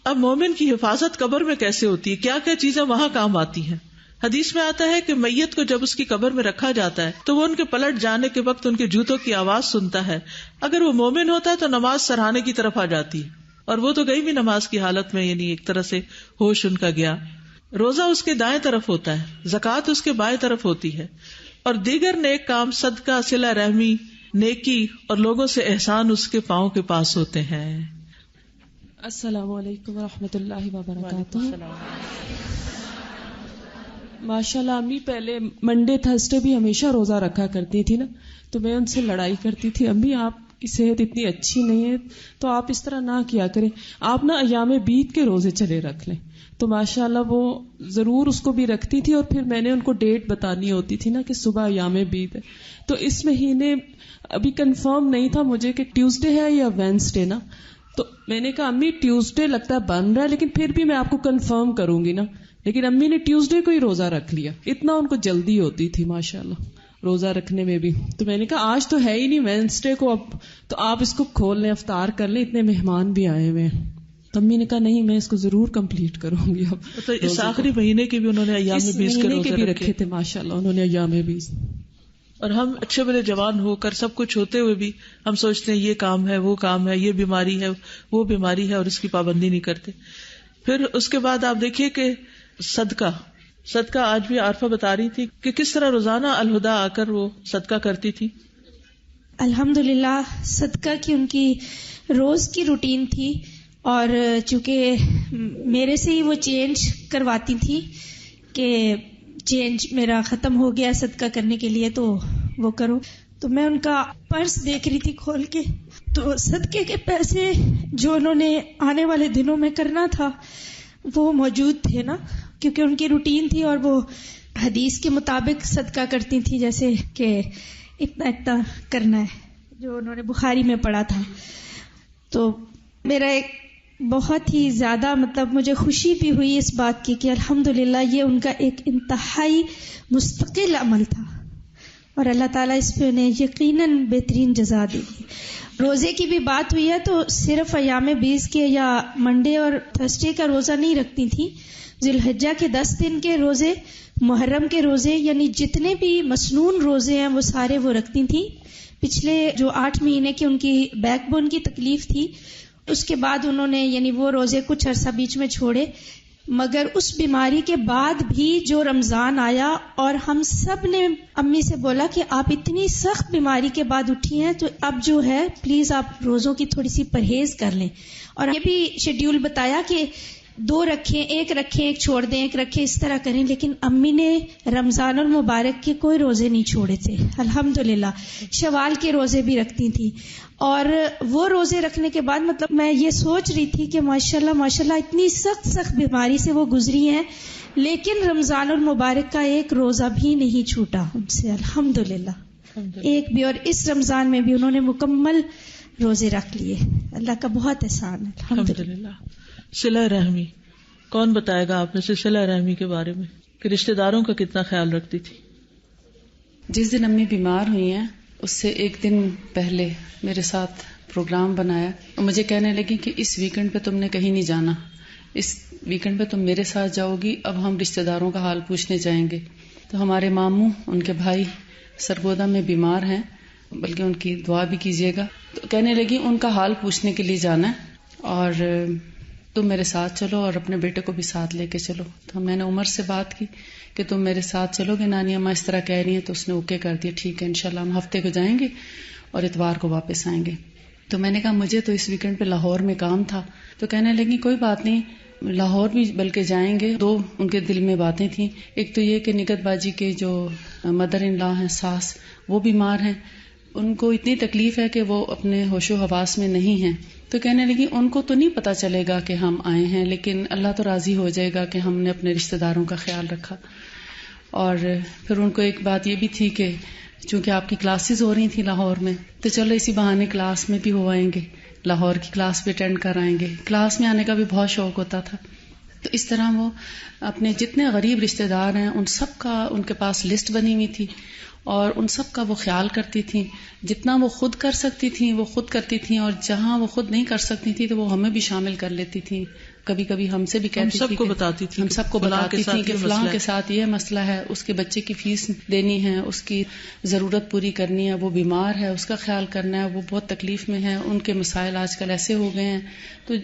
اب مومن کی حفاظت قبر میں کیسے ہوتی ہے، کیا کیا چیزیں وہاں کام آتی ہیں؟ حدیث میں آتا ہے کہ میت کو جب اس کی قبر میں رکھا جاتا ہے تو وہ ان کے پلٹ جانے کے وقت ان کے جوتوں کی آواز سنتا ہے. اگر وہ مومن ہوتا ہے تو نماز سراہنے کی طرف آ جاتی ہے، اور وہ تو گئی بھی نماز کی حالت میں، یعنی ایک طرح سے ہوش ان کا گیا. روزہ اس کے دائیں طرف ہوتا ہے، زکوٰۃ اس کے بائیں طرف ہوتی ہے، اور دیگر نیک کام، صدقہ، صلہ رحمی، نیکی اور لوگوں سے احسان اس کے پاؤں کے پاس ہوتے ہیں. السلام علیکم ورحمۃ اللہ وبرکاتہ. ماشاء اللہ امی پہلے منڈے تھرسڈے بھی ہمیشہ روزہ رکھا کرتی تھی نا، تو میں ان سے لڑائی کرتی تھی، امی آپ کی صحت اتنی اچھی نہیں ہے تو آپ اس طرح نہ کیا کریں، آپ نا ایام بیت کے روزے چلے رکھ لیں. تو ماشاء اللہ وہ ضرور اس کو بھی رکھتی تھی، اور پھر میں نے ان کو ڈیٹ بتانی ہوتی تھی نا کہ صبح ایام بیت ہے. تو اس مہینے ابھی کنفرم نہیں تھا مجھے کہ ٹیوزڈے ہے یا وینسڈے نا، تو میں نے کہا امی ٹیوزڈے لگتا ہے بن رہا ہے لیکن پھر بھی میں آپ کو کنفرم کروں گی نا. لیکن امی نے ٹیوزڈے کو ہی روزہ رکھ لیا، اتنا ان کو جلدی ہوتی تھی ماشاءاللہ روزہ رکھنے میں بھی. تو میں نے کہا آج تو ہے ہی نہیں وینسڈے کو، اب تو آپ اس کو کھول لیں، افطار کر لیں، اتنے مہمان بھی آئے ہوئے ہیں. تو امی نے کہا نہیں میں اس کو ضرور کمپلیٹ کروں گی. اب تو اس آخری مہینے کے بھی انہوں نے ایام بیس کے روزے بھی رکھے تھے ماشاءاللہ انہوں نے ایام بیس. اور ہم اچھے بڑے جوان ہو کر سب کچھ ہوتے ہوئے بھی ہم سوچتے ہیں یہ کام ہے، وہ کام ہے، یہ بیماری ہے، وہ بیماری ہے، اور اس کی پابندی نہیں کرتے. پھر اس کے بعد آپ دیکھیے کہ صدقہ آج بھی عارفہ بتا رہی تھی کہ کس طرح روزانہ الہدا آ کر وہ صدقہ کرتی تھی. الحمدللہ صدقہ کی ان کی روز کی روٹین تھی، اور چونکہ میرے سے ہی وہ چینج کرواتی تھی کہ چینج میرا ختم ہو گیا صدقہ کرنے کے لیے تو وہ کرو. تو میں ان کا پرس دیکھ رہی تھی کھول کے، تو صدقے کے پیسے جو انہوں نے آنے والے دنوں میں کرنا تھا وہ موجود تھے نا، کیونکہ ان کی روٹین تھی اور وہ حدیث کے مطابق صدقہ کرتی تھی، جیسے کہ اتنا اتنا کرنا ہے جو انہوں نے بخاری میں پڑھا تھا. تو میرا ایک بہت ہی زیادہ مجھے خوشی بھی ہوئی اس بات کی کہ الحمدللہ یہ ان کا ایک انتہائی مستقل عمل تھا، اور اللہ تعالیٰ اس پہ انہیں یقیناً بہترین جزا دے گی. روزے کی بھی بات ہوئی ہے تو صرف ایام بیس کے یا منڈے اور تھرسڈے کا روزہ نہیں رکھتی تھی، ذی الحجہ کے 10 دن کے روزے، محرم کے روزے، یعنی جتنے بھی مسنون روزے ہیں وہ سارے وہ رکھتی تھیں. پچھلے جو 8 مہینے کی ان کی بیک بون کی تکلیف تھی اس کے بعد انہوں نے یعنی وہ روزے کچھ عرصہ بیچ میں چھوڑے، مگر اس بیماری کے بعد بھی جو رمضان آیا اور ہم سب نے امی سے بولا کہ آپ اتنی سخت بیماری کے بعد اٹھی ہیں تو اب جو ہے پلیز آپ روزوں کی تھوڑی سی پرہیز کر لیں. اور یہ بھی شیڈیول بتایا کہ 2 رکھیں، 1 رکھیں، 1 چھوڑ دیں، 1 رکھیں، اس طرح کریں. لیکن امی نے رمضان المبارک کے کوئی روزے نہیں چھوڑے تھے الحمدللہ. شوال کے روزے بھی رکھتی تھیں، اور وہ روزے رکھنے کے بعد میں یہ سوچ رہی تھی کہ ماشاءاللہ اتنی سخت بیماری سے وہ گزری ہیں، لیکن رمضان المبارک کا ایک روزہ بھی نہیں چھوٹا ان سے الحمدللہ، ایک بھی. اور اس رمضان میں بھی انہوں نے مکمل روزے رکھ لیے. اللہ کا بہت احسان ہے الحمدللہ. صلہ رحمی کون بتائے گا آپ میں سے صلہ رحمی کے بارے میں کہ رشتہ داروں کا کتنا خیال رکھتی تھی؟ جس دن امی بیمار ہوئی ہیں اس سے ایک دن پہلے میرے ساتھ پروگرام بنایا اور مجھے کہنے لگی کہ اس ویکنڈ پہ تم نے کہیں نہیں جانا، اس ویکنڈ پہ تم میرے ساتھ جاؤ گی، اب ہم رشتہ داروں کا حال پوچھنے جائیں گے۔ تو ہمارے ماموں ان کے بھائی سرگودا میں بیمار ہیں، بلکہ ان کی دعا بھی کیجیے گا۔ تو کہنے لگی ان کا حال پوچھنے کے لیے جانا ہے اور تم میرے ساتھ چلو اور اپنے بیٹے کو بھی ساتھ لے کے چلو۔ تو میں نے عمر سے بات کی کہ تم میرے ساتھ چلو گے، نانی اماں اس طرح کہہ رہی ہیں، تو اس نے اوکے کر دیا، ٹھیک ہے انشاءاللہ ہم ہفتے کو جائیں گے اور اتوار کو واپس آئیں گے۔ تو میں نے کہا مجھے تو اس ویکنڈ پہ لاہور میں کام تھا، تو کہنے لگی کوئی بات نہیں، لاہور بھی بلکہ جائیں گے۔ دو ان کے دل میں باتیں تھیں، ایک تو یہ کہ نگت باجی کے جو مدر ان لا ہیں، ساس، وہ بیمار ہیں، ان کو اتنی تکلیف ہے کہ وہ اپنے ہوش و حواس میں نہیں ہیں۔ تو کہنے لگی ان کو تو نہیں پتا چلے گا کہ ہم آئے ہیں، لیکن اللہ تو راضی ہو جائے گا کہ ہم نے اپنے رشتہ داروں کا خیال رکھا۔ اور پھر ان کو ایک بات یہ بھی تھی کہ چونکہ آپ کی کلاسز ہو رہی تھیں لاہور میں، تو چلو اسی بہانے کلاس میں بھی ہو آئیں گے، لاہور کی کلاس بھی اٹینڈ کر آئیں گے۔ کلاس میں آنے کا بھی بہت شوق ہوتا تھا۔ تو اس طرح وہ اپنے جتنے غریب رشتہ دار ہیں ان سب کا ان کے پاس لسٹ بنی ہوئی تھی اور ان سب کا وہ خیال کرتی تھیں۔ جتنا وہ خود کر سکتی تھیں وہ خود کرتی تھیں، اور جہاں وہ خود نہیں کر سکتی تھیں تو وہ ہمیں بھی شامل کر لیتی تھیں۔ کبھی کبھی ہم سے بھی کہتی تھی، ہم سب کو بتاتی تھی کہ فلاں کے ساتھ یہ مسئلہ ہے، اس کے بچے کی فیس دینی ہے، اس کی ضرورت پوری کرنی ہے، وہ بیمار ہے، اس کا خیال کرنا ہے، وہ بہت تکلیف میں ہے، ان کے مسائل آج کل ایسے ہو گئے ہیں۔ تو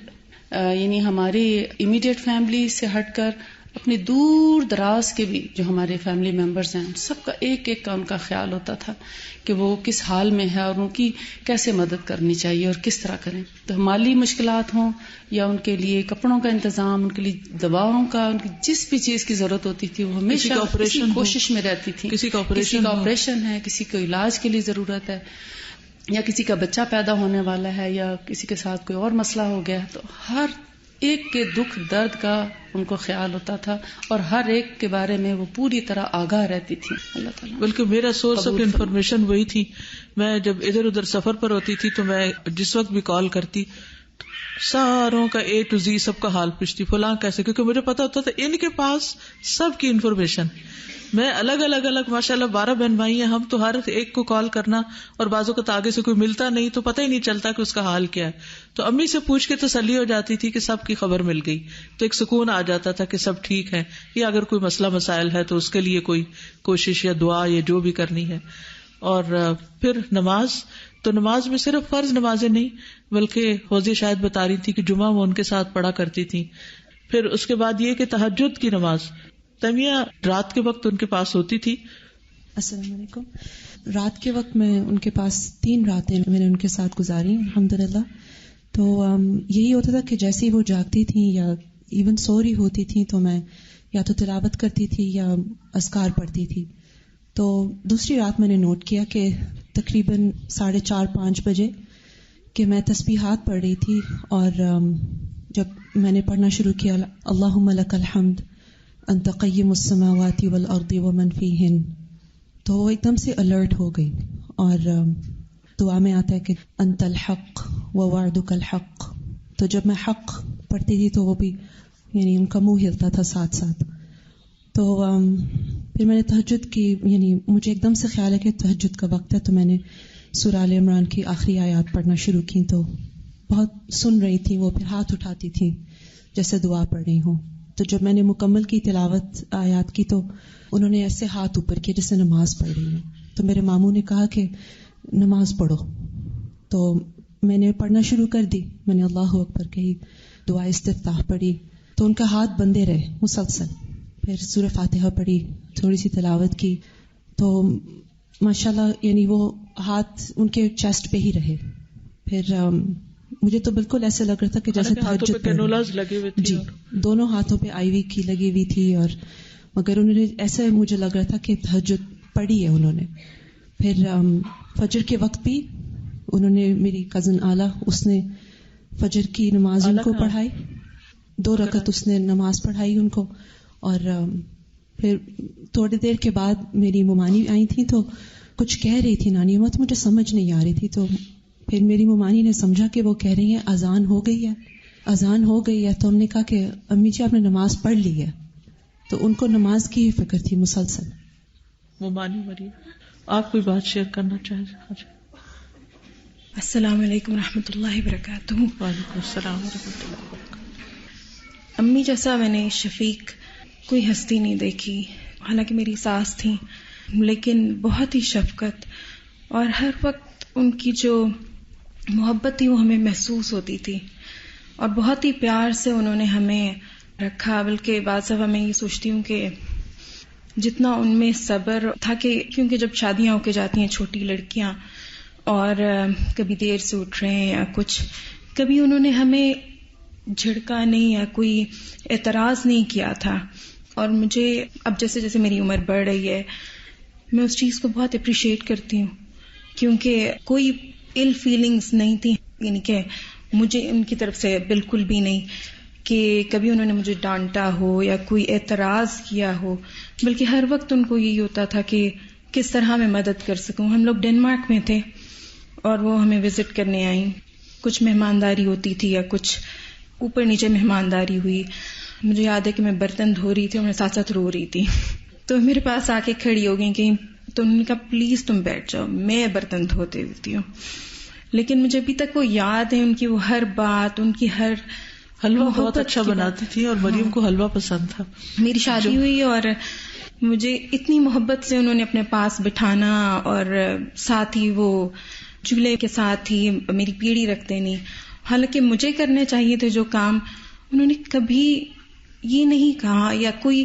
یعنی ہماری امیڈیٹ فیملی سے ہٹ کر اپنی دور دراز کے بھی جو ہمارے فیملی ممبرز ہیں سب کا ایک ایک کا ان کا خیال ہوتا تھا کہ وہ کس حال میں ہے اور ان کی کیسے مدد کرنی چاہیے اور کس طرح کریں۔ تو مالی مشکلات ہوں یا ان کے لیے کپڑوں کا انتظام، ان کے لیے دواؤں کا، ان کی جس بھی چیز کی ضرورت ہوتی تھی وہ ہمیشہ کسی کوشش میں رہتی تھی۔ کسی کا آپریشن ہے، کسی کو علاج کے لیے ضرورت ہے، یا کسی کا بچہ پیدا ہونے والا ہے، یا کسی کے ساتھ کوئی اور مسئلہ ہو گیا، تو ہر ایک کے دکھ درد کا ان کو خیال ہوتا تھا اور ہر ایک کے بارے میں وہ پوری طرح آگاہ رہتی تھی۔ اللہ تعالیٰ بلکہ میرا سورس آف انفارمیشن وہی تھی۔ میں جب ادھر ادھر سفر پر ہوتی تھی تو میں جس وقت بھی کال کرتی ساروں کا A to Z سب کا حال پوچھتی، فلاں کیسے، کیونکہ مجھے پتا ہوتا تھا ان کے پاس سب کی انفارمیشن۔ میں الگ الگ ماشاءاللہ 12 بہن بھائی ہیں ہم، تو ہر ایک کو کال کرنا، اور بعضوں کو آگے سے کوئی ملتا نہیں تو پتہ ہی نہیں چلتا کہ اس کا حال کیا ہے۔ تو امی سے پوچھ کے تسلی ہو جاتی تھی کہ سب کی خبر مل گئی، تو ایک سکون آ جاتا تھا کہ سب ٹھیک ہے، یا اگر کوئی مسئلہ مسائل ہے تو اس کے لیے کوئی کوشش یا دعا یا جو بھی کرنی ہے۔ اور پھر نماز، تو نماز میں صرف فرض نمازیں نہیں بلکہ فوزی شاید بتا رہی تھی کہ جمعہ وہ ان کے ساتھ پڑھا کرتی تھی۔ پھر اس کے بعد یہ کہ تہجد کی نماز تمیہ رات کے وقت ان کے پاس ہوتی تھی۔ السلام علیکم۔ رات کے وقت میں ان کے پاس 3 راتیں میں نے ان کے ساتھ گزاری الحمدللہ۔ تو یہی ہوتا تھا کہ جیسے ہی وہ جاگتی تھیں یا ایون سو رہی ہوتی تھیں تو میں یا تو تلاوت کرتی تھی یا اذکار پڑھتی تھی۔ تو دوسری رات میں نے نوٹ کیا کہ تقریباً 4:30-5 بجے کہ میں تسبیحات پڑھ رہی تھی، اور جب میں نے پڑھنا شروع کیا اللہم لک الحمد انت قیم السماوات والارض ومن فیہن، تو وہ ایک دم سے الرٹ ہو گئی۔ اور دعا میں آتا ہے کہ انت الحق ووعدک الحق، تو جب میں حق پڑھتی تھی تو وہ بھی یعنی ان کا منہ ہلتا تھا ساتھ ساتھ۔ تو پھر میں نے تہجد کی، یعنی مجھے ایک دم سے خیال ہے کہ تہجد کا وقت ہے، تو میں نے سورہ آل عمران کی آخری آیات پڑھنا شروع کی۔ تو بہت سن رہی تھی وہ، پھر ہاتھ اٹھاتی تھی جیسے دعا پڑھ رہی ہوں۔ تو جب میں نے مکمل کی تلاوت آیات کی تو انہوں نے ایسے ہاتھ اوپر کیے جیسے نماز پڑھ رہی ہوں۔ تو میرے ماموں نے کہا کہ نماز پڑھو، تو میں نے پڑھنا شروع کر دی۔ میں نے اللہ اکبر کہی، دعا استفتاح پڑھی، تو ان کا ہاتھ بندے رہے مسلسل۔ پھر سورہ فاتحہ پڑھی، تھوڑی سی تلاوت کی، تو ماشاءاللہ یعنی وہ ہاتھ ان کے چیسٹ پہ ہی رہے۔ پھر مجھے تو بالکل ایسے لگ رہا تھا کہ جیسے تہجد لگے ہوئے تھے، جی، دونوں ہاتھوں پہ آئی وی کی لگی ہوئی تھی، اور مگر انہوں نے ایسے مجھے لگ رہا تھا کہ تہجد پڑھی ہے انہوں نے۔ پھر فجر کے وقت بھی انہوں نے، میری کزن آلا، اس نے فجر کی نماز ان کو پڑھائی، 2 رکعت اس نے نماز پڑھائی ان کو۔ اور پھر تھوڑی دیر کے بعد میری ممانی آئی تھی تو کچھ کہہ رہی تھی نانی اماں، تو مجھے سمجھ نہیں آ رہی تھی۔ تو پھر میری ممانی نے سمجھا کہ وہ کہہ رہی ہیں اذان ہو گئی ہے، اذان ہو گئی ہے تو ہم نے کہا کہ امی جی آپ نے نماز پڑھ لی ہے، تو ان کو نماز کی ہی فکر تھی مسلسل. وہ مانی مریم آپ کوئی بات شیئر کرنا چاہیں؟ السلام علیکم ورحمۃ اللہ وبرکاتہ. وعلیکم السلام ورحمۃ اللہ وبرکاتہ. امی جیسا میں نے شفیق کوئی ہستی نہیں دیکھی، حالانکہ میری ساس تھیں، لیکن بہت ہی شفقت اور ہر وقت ان کی جو محبت تھی وہ ہمیں محسوس ہوتی تھی، اور بہت ہی پیار سے انہوں نے ہمیں رکھا. بلکہ بعض دفعہ میں یہ سوچتی ہوں کہ جتنا ان میں صبر تھا، کہ کیونکہ جب شادیاں ہو کے جاتی ہیں چھوٹی لڑکیاں اور کبھی دیر سے اٹھ رہے ہیں یا کچھ، کبھی انہوں نے ہمیں جھڑکا نہیں یا کوئی اعتراض نہیں کیا تھا. اور مجھے اب جیسے جیسے میری عمر بڑھ رہی ہے میں اس چیز کو بہت اپریشیٹ کرتی ہوں، کیونکہ کوئی ill فیلنگز نہیں تھی، یعنی کہ مجھے ان کی طرف سے بالکل بھی نہیں کہ کبھی انہوں نے مجھے ڈانٹا ہو یا کوئی اعتراض کیا ہو، بلکہ ہر وقت ان کو یہی ہوتا تھا کہ کس طرح میں مدد کر سکوں. ہم لوگ ڈنمارک میں تھے اور وہ ہمیں وزٹ کرنے آئیں، کچھ مہمانداری ہوتی تھی یا کچھ اوپر نیچے مہمانداری ہوئی. مجھے یاد ہے کہ میں برتن دھو رہی تھی اور میں ساتھ ساتھ رو رہی تھی، تو میرے پاس آ کے کھڑی ہو گئی کہ تو انہوں نے کہا پلیز تم بیٹھ جاؤ، میں برتن دھوتے ہوتی ہوں. لیکن مجھے ابھی تک وہ یاد ہے ان کی وہ ہر بات، ان کی ہر حلوہ بہت اچھا بناتی تھی اور مریم کو حلوہ پسند تھا. میری شادی ہوئی اور مجھے اتنی محبت سے انہوں نے اپنے پاس بٹھانا، اور ساتھ ہی وہ چولہے کے ساتھ ہی میری پیڑھی رکھتے نہیں. حالانکہ مجھے کرنے چاہیے تھے جو کام، انہوں نے کبھی یہ نہیں کہا، یا کوئی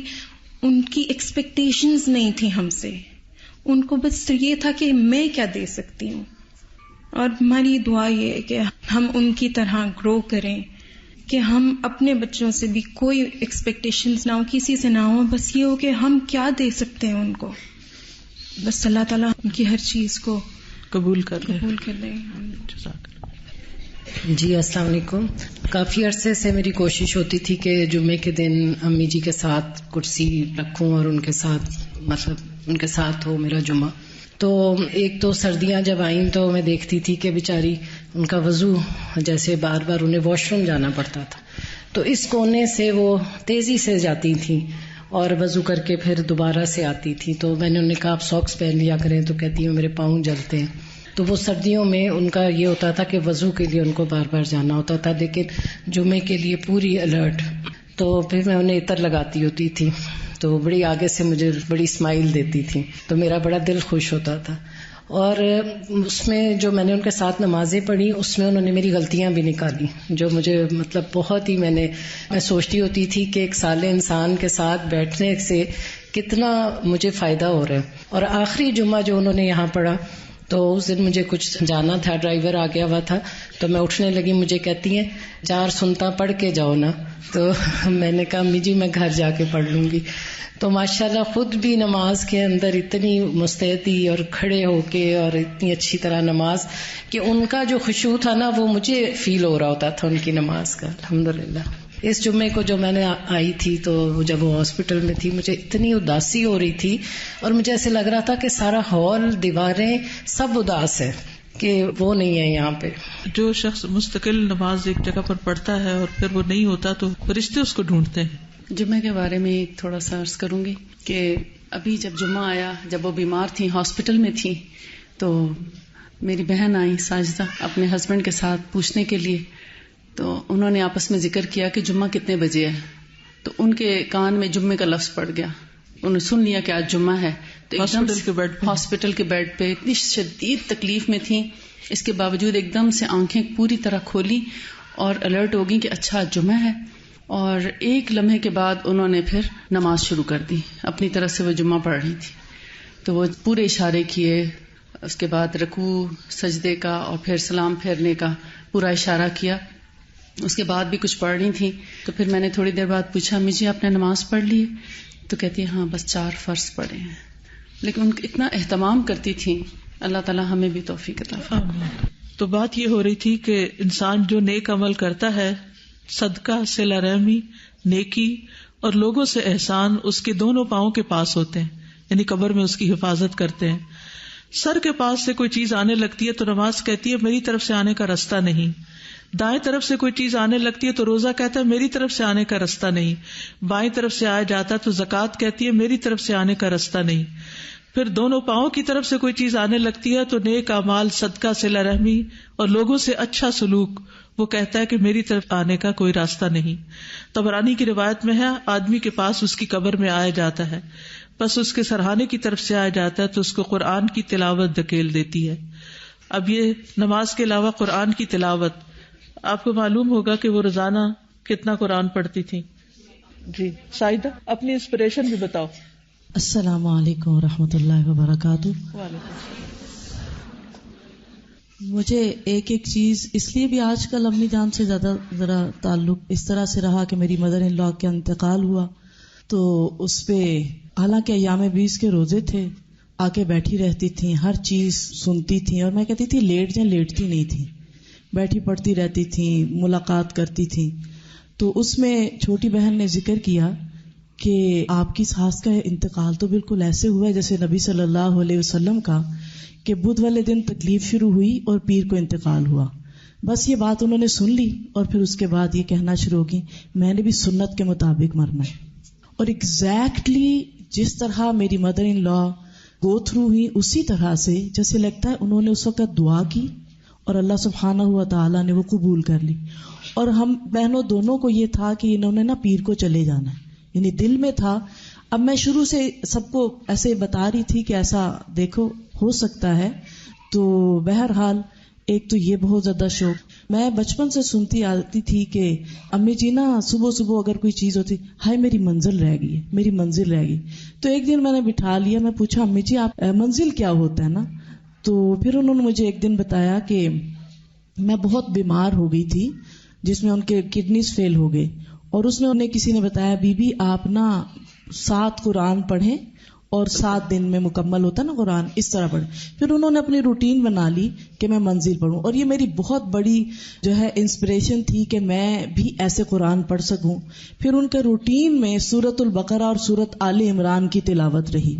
ان کی ایکسپیکٹیشنز نہیں تھی ہم سے. ان کو بس یہ تھا کہ میں کیا دے سکتی ہوں. اور ہماری دعا یہ ہے کہ ہم ان کی طرح گرو کریں، کہ ہم اپنے بچوں سے بھی کوئی ایکسپیکٹیشنز نہ ہو، کسی سے نہ ہو، بس یہ ہو کہ ہم کیا دے سکتے ہیں ان کو. بس اللہ تعالیٰ ان کی ہر چیز کو قبول کر لیں. جی السلام علیکم. کافی عرصے سے میری کوشش ہوتی تھی کہ جمعے کے دن امی جی کے ساتھ کرسی رکھوں اور ان کے ساتھ مطلب ان کے ساتھ ہو میرا جمعہ. تو ایک تو سردیاں جب آئیں تو میں دیکھتی تھی کہ بیچاری ان کا وضو جیسے بار بار انہیں واش روم جانا پڑتا تھا، تو اس کونے سے وہ تیزی سے جاتی تھیں اور وضو کر کے پھر دوبارہ سے آتی تھی. تو میں نے انہیں کہا آپ ساکس پہن لیا کریں، تو کہتی ہوں میرے پاؤں جلتے ہیں. تو وہ سردیوں میں ان کا یہ ہوتا تھا کہ وضو کے لیے ان کو بار بار جانا ہوتا تھا، لیکن جمعے کے لیے پوری الرٹ. تو پھر میں انہیں عطر لگاتی ہوتی تھی تو بڑی آگے سے مجھے بڑی اسمائل دیتی تھی، تو میرا بڑا دل خوش ہوتا تھا. اور اس میں جو میں نے ان کے ساتھ نمازیں پڑھی اس میں انہوں نے میری غلطیاں بھی نکالی، جو مجھے مطلب بہت ہی میں سوچتی ہوتی تھی کہ ایک صالح انسان کے ساتھ بیٹھنے سے کتنا مجھے فائدہ ہو رہا ہے. اور آخری جمعہ جو انہوں نے یہاں پڑھا تو اس دن مجھے کچھ جانا تھا، ڈرائیور آ گیا ہوا تھا، تو میں اٹھنے لگی، مجھے کہتی ہیں 4 سنتا پڑھ کے جاؤ نا. تو میں نے کہا امی جی میں گھر جا کے پڑھ لوں گی. تو ماشاءاللہ خود بھی نماز کے اندر اتنی مستعدی اور کھڑے ہو کے اور اتنی اچھی طرح نماز کہ ان کا جو خشوع تھا نا وہ مجھے فیل ہو رہا ہوتا تھا ان کی نماز کا. الحمدللہ اس جمعے کو جو میں نے آئی تھی تو جب وہ ہاسپٹل میں تھی مجھے اتنی اداسی ہو رہی تھی اور مجھے ایسے لگ رہا تھا کہ سارا ہال دیواریں سب اداس ہے کہ وہ نہیں ہے یہاں پہ. جو شخص مستقل نماز ایک جگہ پر پڑھتا ہے اور پھر وہ نہیں ہوتا تو فرشتے اس کو ڈھونڈتے ہیں. جمعے کے بارے میں تھوڑا سا عرض کروں گی کہ ابھی جب جمعہ آیا، جب وہ بیمار تھیں ہاسپٹل میں تھیں، تو میری بہن آئی ساجدہ اپنے ہسبینڈ کے ساتھ پوچھنے کے لیے. تو انہوں نے آپس میں ذکر کیا کہ جمعہ کتنے بجے ہے، تو ان کے کان میں جمعے کا لفظ پڑ گیا. انہوں نے سن لیا کہ آج جمعہ ہے، تو ہاسپٹل کے بیڈ پہ اتنی شدید تکلیف میں تھیں، اس کے باوجود ایک دم سے آنکھیں پوری طرح کھولی اور الرٹ ہو گئی کہ اچھا جمعہ ہے. اور ایک لمحے کے بعد انہوں نے پھر نماز شروع کر دی، اپنی طرف سے وہ جمعہ پڑھ رہی تھی. تو وہ پورے اشارے کیے، اس کے بعد رکوع سجدے کا اور پھر سلام پھیرنے کا پورا اشارہ کیا. اس کے بعد بھی کچھ پڑھ رہی تھیں. تو پھر میں نے تھوڑی دیر بعد پوچھا امی جی آپ نے نماز پڑھ لی؟ تو کہتی ہے ہاں بس 4 فرض پڑھے ہیں. لیکن ان اتنا اہتمام کرتی تھیں. اللہ تعالیٰ ہمیں بھی توفیق عطا فرمائے. تو بات یہ ہو رہی تھی کہ انسان جو نیک عمل کرتا ہے، صدقہ، صلہ رحمی، نیکی اور لوگوں سے احسان، اس کے دونوں پاؤں کے پاس ہوتے ہیں، یعنی قبر میں اس کی حفاظت کرتے ہیں. سر کے پاس سے کوئی چیز آنے لگتی ہے تو نماز کہتی ہے میری طرف سے آنے کا راستہ نہیں، دائیں طرف سے کوئی چیز آنے لگتی ہے تو روزہ کہتا ہے میری طرف سے آنے کا رستہ نہیں. بائیں طرف سے آیا جاتا تو زکوٰۃ کہتی ہے میری طرف سے آنے کا رستہ نہیں. پھر دونوں پاؤں کی طرف سے کوئی چیز آنے لگتی ہے تو نیک اعمال, صدقہ, صلہ رحمی اور لوگوں سے اچھا سلوک, وہ کہتا ہے کہ میری طرف آنے کا کوئی راستہ نہیں. طبرانی کی روایت میں ہے آدمی کے پاس اس کی قبر میں آیا جاتا ہے, بس اس کے سرہانے کی طرف سے آیا جاتا ہے تو اس کو قرآن کی تلاوت دھکیل دیتی ہے. اب یہ نماز کے علاوہ قرآن کی تلاوت, آپ کو معلوم ہوگا کہ وہ روزانہ کتنا قرآن پڑھتی تھی. جی سائدہ اپنی انسپریشن بھی بتاؤ. السلام علیکم ورحمۃ اللہ وبرکاتہ. مجھے ایک چیز اس لیے بھی آج کل امی جان سے زیادہ ذرا تعلق اس طرح سے رہا کہ میری مدر ان لا کا انتقال ہوا تو اس پہ حالانکہ ایام 20 کے روزے تھے, آ کے بیٹھی رہتی تھیں, ہر چیز سنتی تھیں اور میں کہتی تھی لیٹ جائیں, لیٹتی نہیں تھیں, بیٹھی پڑھتی رہتی تھیں, ملاقات کرتی تھیں. تو اس میں چھوٹی بہن نے ذکر کیا کہ آپ کی ساس کا انتقال تو بالکل ایسے ہوا ہے جیسے نبی صلی اللہ علیہ وسلم کا, کہ بدھ والے دن تکلیف شروع ہوئی اور پیر کو انتقال ہوا. بس یہ بات انہوں نے سن لی اور پھر اس کے بعد یہ کہنا شروع ہو گئی میں نے بھی سنت کے مطابق مرنا ہے. اور ایگزیکٹلی جس طرح میری مدر ان لا گو تھرو ہوئی اسی طرح سے جیسے لگتا ہے انہوں نے اس وقت دعا کی اور اللہ سبحانہ ہوا تعالیٰ نے وہ قبول کر لی. اور ہم بہنوں دونوں کو یہ تھا کہ انہوں نے نا پیر کو چلے جانا ہے, یعنی دل میں تھا. اب میں شروع سے سب کو ایسے بتا رہی تھی کہ ایسا دیکھو ہو سکتا ہے. تو بہرحال ایک تو یہ بہت زیادہ شوق, میں بچپن سے سنتی آتی تھی کہ امی جی نا صبح صبح اگر کوئی چیز ہوتی ہائے میری منزل رہ گئی ہے, میری منزل رہ گئی. تو ایک دن میں نے بٹھا لیا, میں پوچھا امی جی آپ منزل کیا ہوتا ہے نا, تو پھر انہوں نے مجھے ایک دن بتایا کہ میں بہت بیمار ہو گئی تھی جس میں ان کے کڈنیز فیل ہو گئے, اور اس میں انہیں کسی نے بتایا بی بی آپ نا 7 قرآن پڑھیں اور 7 دن میں مکمل ہوتا نا قرآن, اس طرح پڑھیں. پھر انہوں نے اپنی روٹین بنا لی کہ میں منزل پڑھوں, اور یہ میری بہت بڑی جو ہے انسپریشن تھی کہ میں بھی ایسے قرآن پڑھ سکوں. پھر ان کے روٹین میں سورۃ البقرہ اور سورۃ آل عمران کی تلاوت رہی.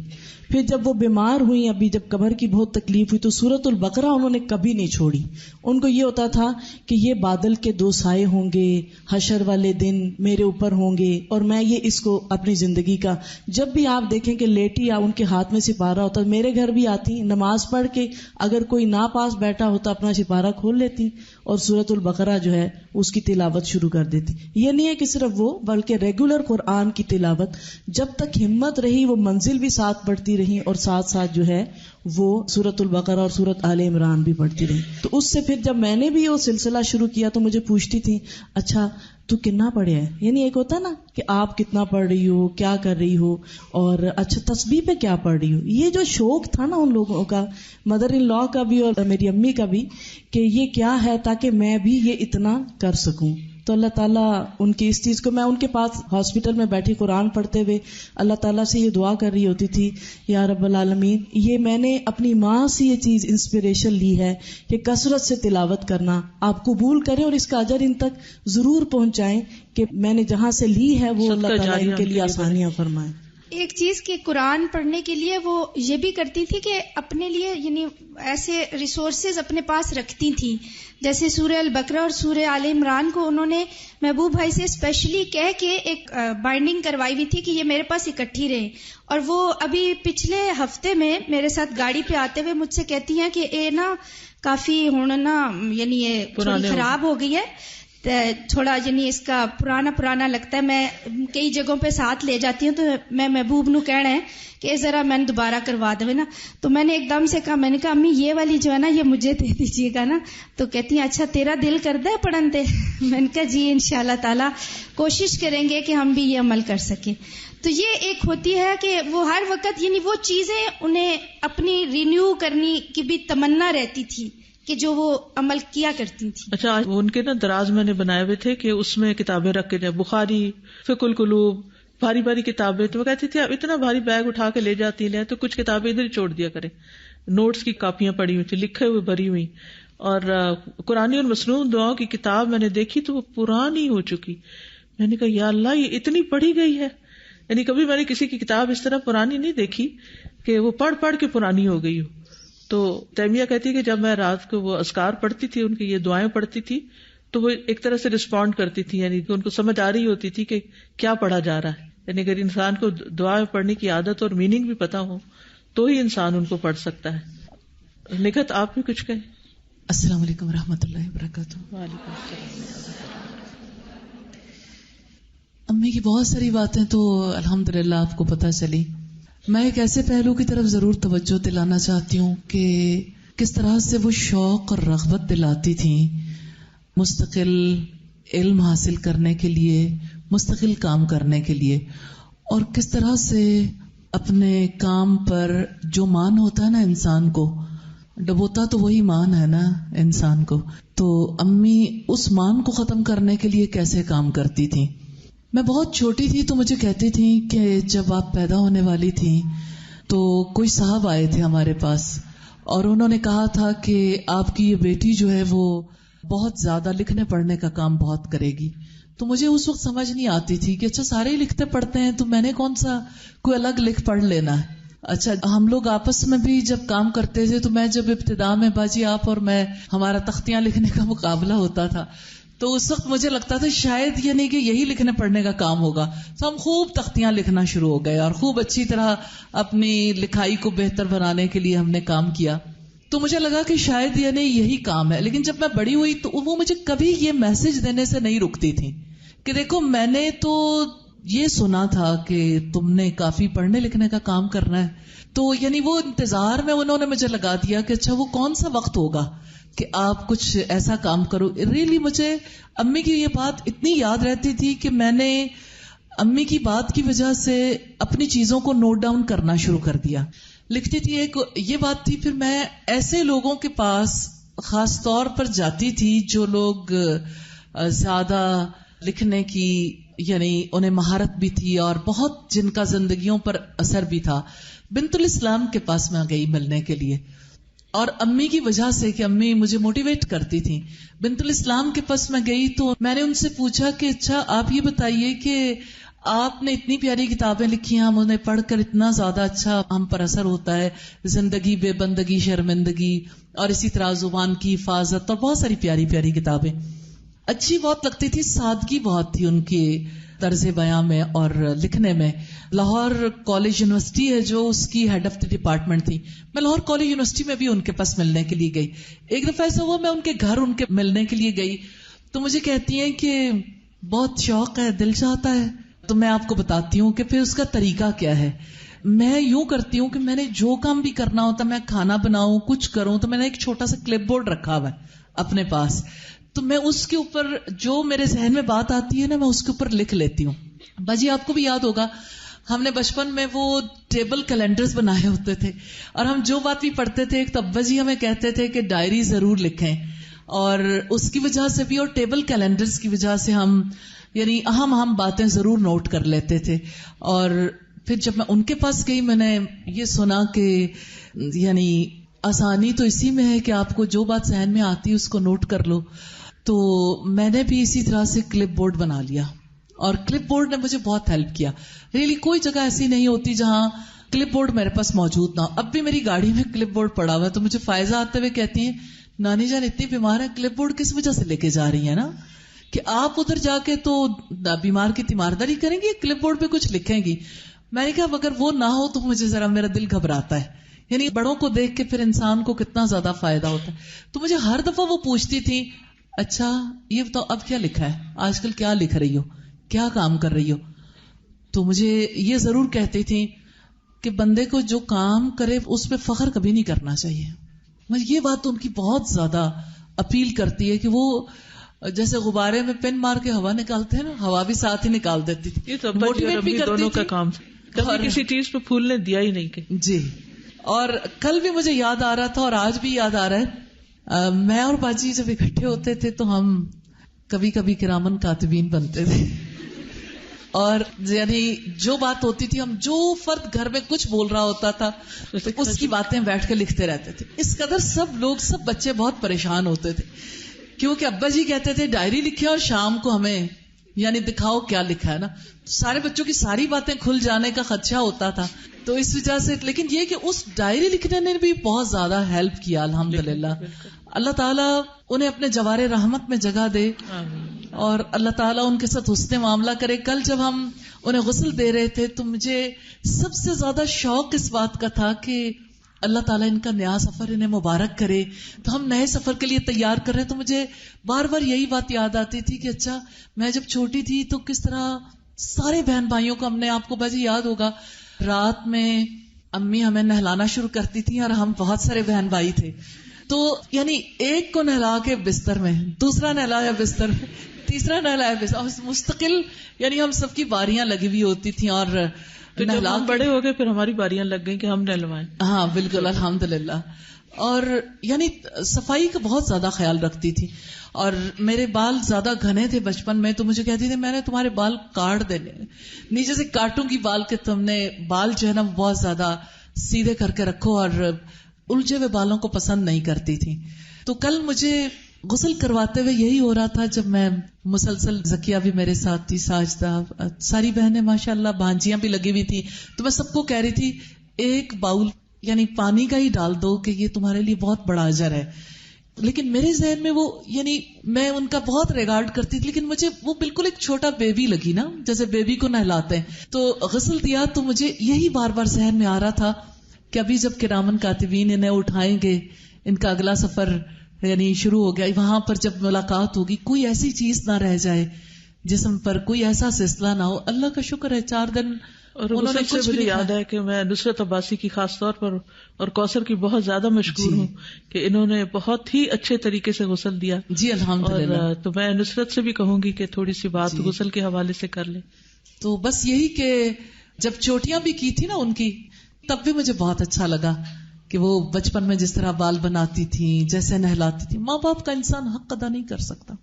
پھر جب وہ بیمار ہوئی, ابھی جب کمر کی بہت تکلیف ہوئی, تو سورۃ البقرہ انہوں نے کبھی نہیں چھوڑی. ان کو یہ ہوتا تھا کہ یہ بادل کے 2 سائے ہوں گے, حشر والے دن میرے اوپر ہوں گے, اور میں یہ اس کو اپنی زندگی کا جب بھی آپ دیکھیں کہ لیٹی یا ان کے ہاتھ میں سپارہ ہوتا, میرے گھر بھی آتی نماز پڑھ کے اگر کوئی نا پاس بیٹھا ہوتا اپنا سپارہ کھول لیتی اور سورۃ البقرہ جو ہے اس کی تلاوت شروع کر دیتی. یہ نہیں ہے کہ صرف وہ, بلکہ ریگولر قرآن کی تلاوت. جب تک ہمت رہی وہ منزل بھی ساتھ پڑھتی رہی اور ساتھ ساتھ جو ہے وہ سورۃ البقرہ اور سورۃ آل عمران بھی پڑھتی رہی. تو اس سے پھر جب میں نے بھی وہ سلسلہ شروع کیا تو مجھے پوچھتی تھی اچھا تو کتنا پڑھے ہے, یعنی ایک ہوتا نا کہ آپ کتنا پڑھ رہی ہو, کیا کر رہی ہو, اور اچھا تسبیح پہ کیا پڑھ رہی ہو. یہ جو شوق تھا نا ان لوگوں کا, مدر ان لا کا بھی اور میری امی کا بھی, کہ یہ کیا ہے تاکہ میں بھی یہ اتنا کر سکوں. تو اللہ تعالیٰ ان کی اس چیز کو, میں ان کے پاس ہاسپٹل میں بیٹھی قرآن پڑھتے ہوئے اللہ تعالیٰ سے یہ دعا کر رہی ہوتی تھی یا رب العالمین, یہ میں نے اپنی ماں سے یہ چیز انسپریشن لی ہے کہ کثرت سے تلاوت کرنا, آپ قبول کریں اور اس کا اجر ان تک ضرور پہنچائیں کہ میں نے جہاں سے لی ہے وہ اللہ تعالیٰ ان کے لیے آسانیاں فرمائیں. ایک چیز کہ قرآن پڑھنے کے لیے وہ یہ بھی کرتی تھی کہ اپنے لیے یعنی ایسے ریسورسز اپنے پاس رکھتی تھیں, جیسے سورہ البقرہ اور سورہ آل عمران کو انہوں نے محبوب بھائی سے اسپیشلی کہہ کے ایک بائنڈنگ کروائی ہوئی تھی کہ یہ میرے پاس اکٹھی رہے. اور وہ ابھی پچھلے ہفتے میں میرے ساتھ گاڑی پہ آتے ہوئے مجھ سے کہتی ہیں کہ اے نا کافی ہونا یعنی یہ تھوڑی خراب ہو گئی ہے, تھوڑا یعنی اس کا پرانا لگتا ہے. میں کئی جگہوں پہ ساتھ لے جاتی ہوں تو میں محبوب نو کہنا ہے کہ ذرا میں نے دوبارہ کروا دے نا. تو میں نے ایک دم سے کہا, میں نے کہا امی یہ والی جو ہے نا یہ مجھے دے دیجیے گا نا. تو کہتی ہیں اچھا تیرا دل کرتا ہے پڑھن دے. میں نے کہا جی انشاءاللہ تعالی کوشش کریں گے کہ ہم بھی یہ عمل کر سکیں. تو یہ ایک ہوتی ہے کہ وہ ہر وقت یعنی وہ چیزیں انہیں اپنی رینیو کرنے کی بھی تمنا رہتی تھی کہ جو وہ عمل کیا کرتی تھی. اچھا ان کے نا دراز میں نے بنائے ہوئے تھے کہ اس میں کتابیں رکھ کے جائے, بخاری, فقہ القلوب, بھاری کتابیں. تو وہ کہتی تھی آپ اتنا بھاری بیگ اٹھا کے لے جاتی ہیں تو کچھ کتابیں ادھر ہی چھوڑ دیا کریں. نوٹس کی کاپیاں پڑی ہوئی تھی, لکھے ہوئے بھری ہوئی. اور قرآنی اور مسنون دعاؤں کی کتاب میں نے دیکھی تو وہ پرانی ہو چکی. میں نے کہا یا اللہ یہ اتنی پڑھی گئی ہے, یعنی کبھی میں نے کسی کی کتاب اس طرح پرانی نہیں دیکھی کہ وہ پڑھ کے پرانی ہو گئی ہو. تو تیمیہ کہتی ہے کہ جب میں رات کو وہ اذکار پڑھتی تھی, ان کی یہ دعائیں پڑھتی تھی, تو وہ ایک طرح سے رسپونڈ کرتی تھی، یعنی کہ ان کو سمجھ آ رہی ہوتی تھی کہ کیا پڑھا جا رہا ہے. یعنی اگر انسان کو دعا پڑھنے کی عادت اور میننگ بھی پتا ہو تو ہی انسان ان کو پڑھ سکتا ہے. نکھت آپ بھی کچھ کہیں. السلام علیکم ورحمۃ اللہ وبرکاتہ. وعلیکم السلام. امی کی بہت ساری باتیں تو الحمدللہ آپ کو پتہ چلی. میں ایک ایسے پہلو کی طرف ضرور توجہ دلانا چاہتی ہوں کہ کس طرح سے وہ شوق اور رغبت دلاتی تھیں مستقل علم حاصل کرنے کے لیے، مستقل کام کرنے کے لیے، اور کس طرح سے اپنے کام پر جو مان ہوتا ہے نا انسان کو، ڈبوتا تو وہی مان ہے نا انسان کو، تو امی اس مان کو ختم کرنے کے لیے کیسے کام کرتی تھیں. میں بہت چھوٹی تھی تو مجھے کہتی تھیں کہ جب آپ پیدا ہونے والی تھیں تو کوئی صاحب آئے تھے ہمارے پاس اور انہوں نے کہا تھا کہ آپ کی یہ بیٹی جو ہے وہ بہت زیادہ لکھنے پڑھنے کا کام بہت کرے گی. تو مجھے اس وقت سمجھ نہیں آتی تھی کہ اچھا سارے ہی لکھتے پڑھتے ہیں تو میں نے کون سا کوئی الگ لکھ پڑھ لینا ہے. اچھا ہم لوگ آپس میں بھی جب کام کرتے تھے تو میں جب ابتدا میں باجی آپ اور میں ہمارا تختیاں لکھنے کا مقابلہ ہوتا تھا تو اس وقت مجھے لگتا تھا شاید یعنی کہ یہی لکھنے پڑھنے کا کام ہوگا. تو ہم خوب تختیاں لکھنا شروع ہو گئے اور خوب اچھی طرح اپنی لکھائی کو بہتر بنانے کے لیے ہم نے کام کیا. تو مجھے لگا کہ شاید یعنی یہی کام ہے. لیکن جب میں بڑی ہوئی تو وہ مجھے کبھی یہ میسج دینے سے نہیں رکتی تھی کہ دیکھو میں نے تو یہ سنا تھا کہ تم نے کافی پڑھنے لکھنے کا کام کرنا ہے. تو یعنی وہ انتظار میں انہوں نے مجھے لگا دیا کہ اچھا وہ کون سا وقت ہوگا کہ آپ کچھ ایسا کام کرو. ریلی مجھے امی کی یہ بات اتنی یاد رہتی تھی کہ میں نے امی کی بات کی وجہ سے اپنی چیزوں کو نوٹ ڈاؤن کرنا شروع کر دیا. لکھتی تھی ایک یہ بات تھی. پھر میں ایسے لوگوں کے پاس خاص طور پر جاتی تھی جو لوگ زیادہ لکھنے کی یعنی انہیں مہارت بھی تھی اور بہت جن کا زندگیوں پر اثر بھی تھا. بنت الاسلام کے پاس میں گئی ملنے کے لیے اور امی کی وجہ سے کہ امی مجھے موٹیویٹ کرتی تھی. بنت الاسلام کے پاس میں گئی تو میں نے ان سے پوچھا کہ اچھا آپ یہ بتائیے کہ آپ نے اتنی پیاری کتابیں لکھی ہیں، ہم انہیں پڑھ کر اتنا زیادہ اچھا ہم پر اثر ہوتا ہے، زندگی بے بندگی شرمندگی اور اسی طرح زبان کی حفاظت اور بہت ساری پیاری پیاری کتابیں اچھی بہت لگتی تھی. سادگی بہت تھی ان کی طرز بیاں میں اور لکھنے میں. لاہور کالج یونیورسٹی ہے جو اس کی ہیڈ آف دی ڈپارٹمنٹ تھی. میں لاہور کالج یونیورسٹی میں بھی ان کے پاس ملنے کے لیے گئی. ایک دفعہ ایسا ہوا میں ان کے گھر ان کے ملنے کے لیے گئی تو مجھے کہتی ہیں کہ بہت شوق ہے، دل چاہتا ہے. تو میں آپ کو بتاتی ہوں کہ پھر اس کا طریقہ کیا ہے. میں یوں کرتی ہوں کہ میں نے جو کام بھی کرنا ہوتا، میں کھانا بناؤں کچھ کروں تو میں نے ایک چھوٹا سا کلپ بورڈ رکھا ہوا ہے اپنے پاس. تو میں اس کے اوپر جو میرے ذہن میں بات آتی ہے نا میں اس کے اوپر لکھ لیتی ہوں. باجی آپ کو بھی یاد ہوگا ہم نے بچپن میں وہ ٹیبل کیلنڈرز بنائے ہوتے تھے اور ہم جو بات بھی پڑھتے تھے ایک تو ابا جی ہمیں کہتے تھے کہ ڈائری ضرور لکھیں، اور اس کی وجہ سے بھی اور ٹیبل کیلنڈرز کی وجہ سے ہم یعنی اہم باتیں ضرور نوٹ کر لیتے تھے. اور پھر جب میں ان کے پاس گئی میں نے یہ سنا کہ یعنی آسانی تو اسی میں ہے کہ آپ کو جو بات ذہن میں آتی ہے اس کو نوٹ کر لو. تو میں نے بھی اسی طرح سے کلپ بورڈ بنا لیا اور کلپ بورڈ نے مجھے بہت ہیلپ کیا. ریلی کوئی جگہ ایسی نہیں ہوتی جہاں کلپ بورڈ میرے پاس موجود نہ ہو. اب بھی میری گاڑی میں کلپ بورڈ پڑا ہوا ہے تو مجھے فائزہ آتے ہوئے کہتی ہیں نانی جان اتنی بیمار ہے کلپ بورڈ کس وجہ سے لے کے جا رہی ہیں نا کہ آپ ادھر جا کے تو بیمار کی تیمارداری کریں گی، کلپ بورڈ پہ کچھ لکھیں گی. میں نے کہا اگر وہ نہ ہو تو مجھے ذرا میرا دل گھبراتا ہے. یعنی بڑوں کو دیکھ کے پھر انسان کو کتنا زیادہ فائدہ ہوتا ہے. تو مجھے ہر دفعہ وہ پوچھتی تھی اچھا یہ بتاؤ اب کیا لکھا ہے، آج کل کیا لکھ رہی ہو، کیا کام کر رہی ہو. تو مجھے یہ ضرور کہتی تھی کہ بندے کو جو کام کرے اس پہ فخر کبھی نہیں کرنا چاہیے. مجھے یہ بات ان کی بہت زیادہ اپیل کرتی ہے کہ وہ جیسے غبارے میں پن مار کے ہوا نکالتے ہیں نا، ہوا بھی ساتھ ہی نکال دیتی تھی. یہ تو موٹیویٹ بھی دونوں کا کام کبھی کسی چیز پہ پھول نے دیا ہی نہیں کہ جی. اور کل بھی مجھے یاد آ رہا تھا اور آج بھی یاد آ رہا ہے میں اور باجی جب اکٹھے ہوتے تھے تو ہم کبھی کبھی کرامن کاتبین بنتے تھے اور یعنی جو بات ہوتی تھی ہم جو فرد گھر میں کچھ بول رہا ہوتا تھا اس کی باتیں بیٹھ کے لکھتے رہتے تھے. اس قدر سب بچے بہت پریشان ہوتے تھے کیونکہ ابا جی کہتے تھے ڈائری لکھے اور شام کو ہمیں یعنی دکھاؤ کیا لکھا ہے نا. سارے بچوں کی ساری باتیں کھل جانے کا خدشہ ہوتا تھا تو اس وجہ سے. لیکن یہ کہ اس ڈائری لکھنے نے بھی بہت زیادہ ہیلپ کیا الحمدللہ. اللہ تعالیٰ انہیں اپنے جوار رحمت میں جگہ دے اور اللہ تعالیٰ ان کے ساتھ حسن معاملہ کرے. کل جب ہم انہیں غسل دے رہے تھے تو مجھے سب سے زیادہ شوق اس بات کا تھا کہ اللہ تعالیٰ ان کا نیا سفر انہیں مبارک کرے. تو ہم نئے سفر کے لیے تیار کر رہے ہیں تو مجھے بار بار یہی بات یاد آتی تھی کہ اچھا میں جب چھوٹی تھی تو کس طرح سارے بہن بھائیوں کو ہم نے, آپ کو بجے یاد ہوگا, رات میں امی ہمیں نہلانا شروع کرتی تھی اور ہم بہت سارے بہن بھائی تھے, تو یعنی ایک کو نہلا کے بستر میں, دوسرا نہلایا بستر میں, تیسرا نہلایا بستر, اور مستقل یعنی ہم سب کی باریاں لگی ہوئی ہوتی تھیں. اور جب ہم بڑے ہو گئے پھر ہماری باریاں لگ گئیں کہ ہم نہلوائیں. ہاں بالکل, الحمدللہ. اور یعنی صفائی کا بہت زیادہ خیال رکھتی تھی. اور میرے بال زیادہ گھنے تھے بچپن میں, تو مجھے کہتی تھی میں نے تمہارے بال کاٹ دینے, نیچے سے کاٹوں کی بال کے تم نے بال جو ہے نا بہت زیادہ سیدھے کر کے رکھو, اور الجھے ہوئے بالوں کو پسند نہیں کرتی تھی. تو کل مجھے غسل کرواتے ہوئے یہی ہو رہا تھا, جب میں مسلسل, زکیہ بھی میرے ساتھ تھی, ساجدہ, ساری بہنیں ماشاءاللہ, بھانجیاں بھی لگی ہوئی تھی, تو میں سب کو کہہ رہی تھی ایک باؤل یعنی پانی کا ہی ڈال دو کہ یہ تمہارے لیے بہت بڑا اجر ہے. لیکن میرے ذہن میں وہ یعنی میں ان کا بہت ریگارڈ کرتی تھی, لیکن مجھے وہ بالکل ایک چھوٹا بیبی لگی نا, جیسے بیبی کو نہلاتے ہیں. تو غسل دیا تو مجھے یہی بار بار ذہن میں آ رہا تھا کہ ابھی جب کرامن کاتبین انہیں اٹھائیں گے, ان کا اگلا سفر یعنی شروع ہو گیا, وہاں پر جب ملاقات ہوگی کوئی ایسی چیز نہ رہ جائے جسم پر, کوئی ایسا سلسلہ نہ ہو. اللہ کا شکر ہے 4 دن. اور غسل سے مجھے یاد ہے کہ میں نصرت عباسی کی خاص طور پر اور کوثر کی بہت زیادہ مشکور ہوں کہ انہوں نے بہت ہی اچھے طریقے سے غسل دیا. جی الحمدللہ. اور تو میں نصرت سے بھی کہوں گی کہ تھوڑی سی بات غسل کے حوالے سے کر لیں. تو بس یہی کہ جب چوٹیاں بھی کی تھی نا ان کی, تب بھی مجھے بہت اچھا لگا کہ وہ بچپن میں جس طرح بال بناتی تھی, جیسے نہلاتی تھی. ماں باپ کا انسان حق ادا نہیں کر سکتا.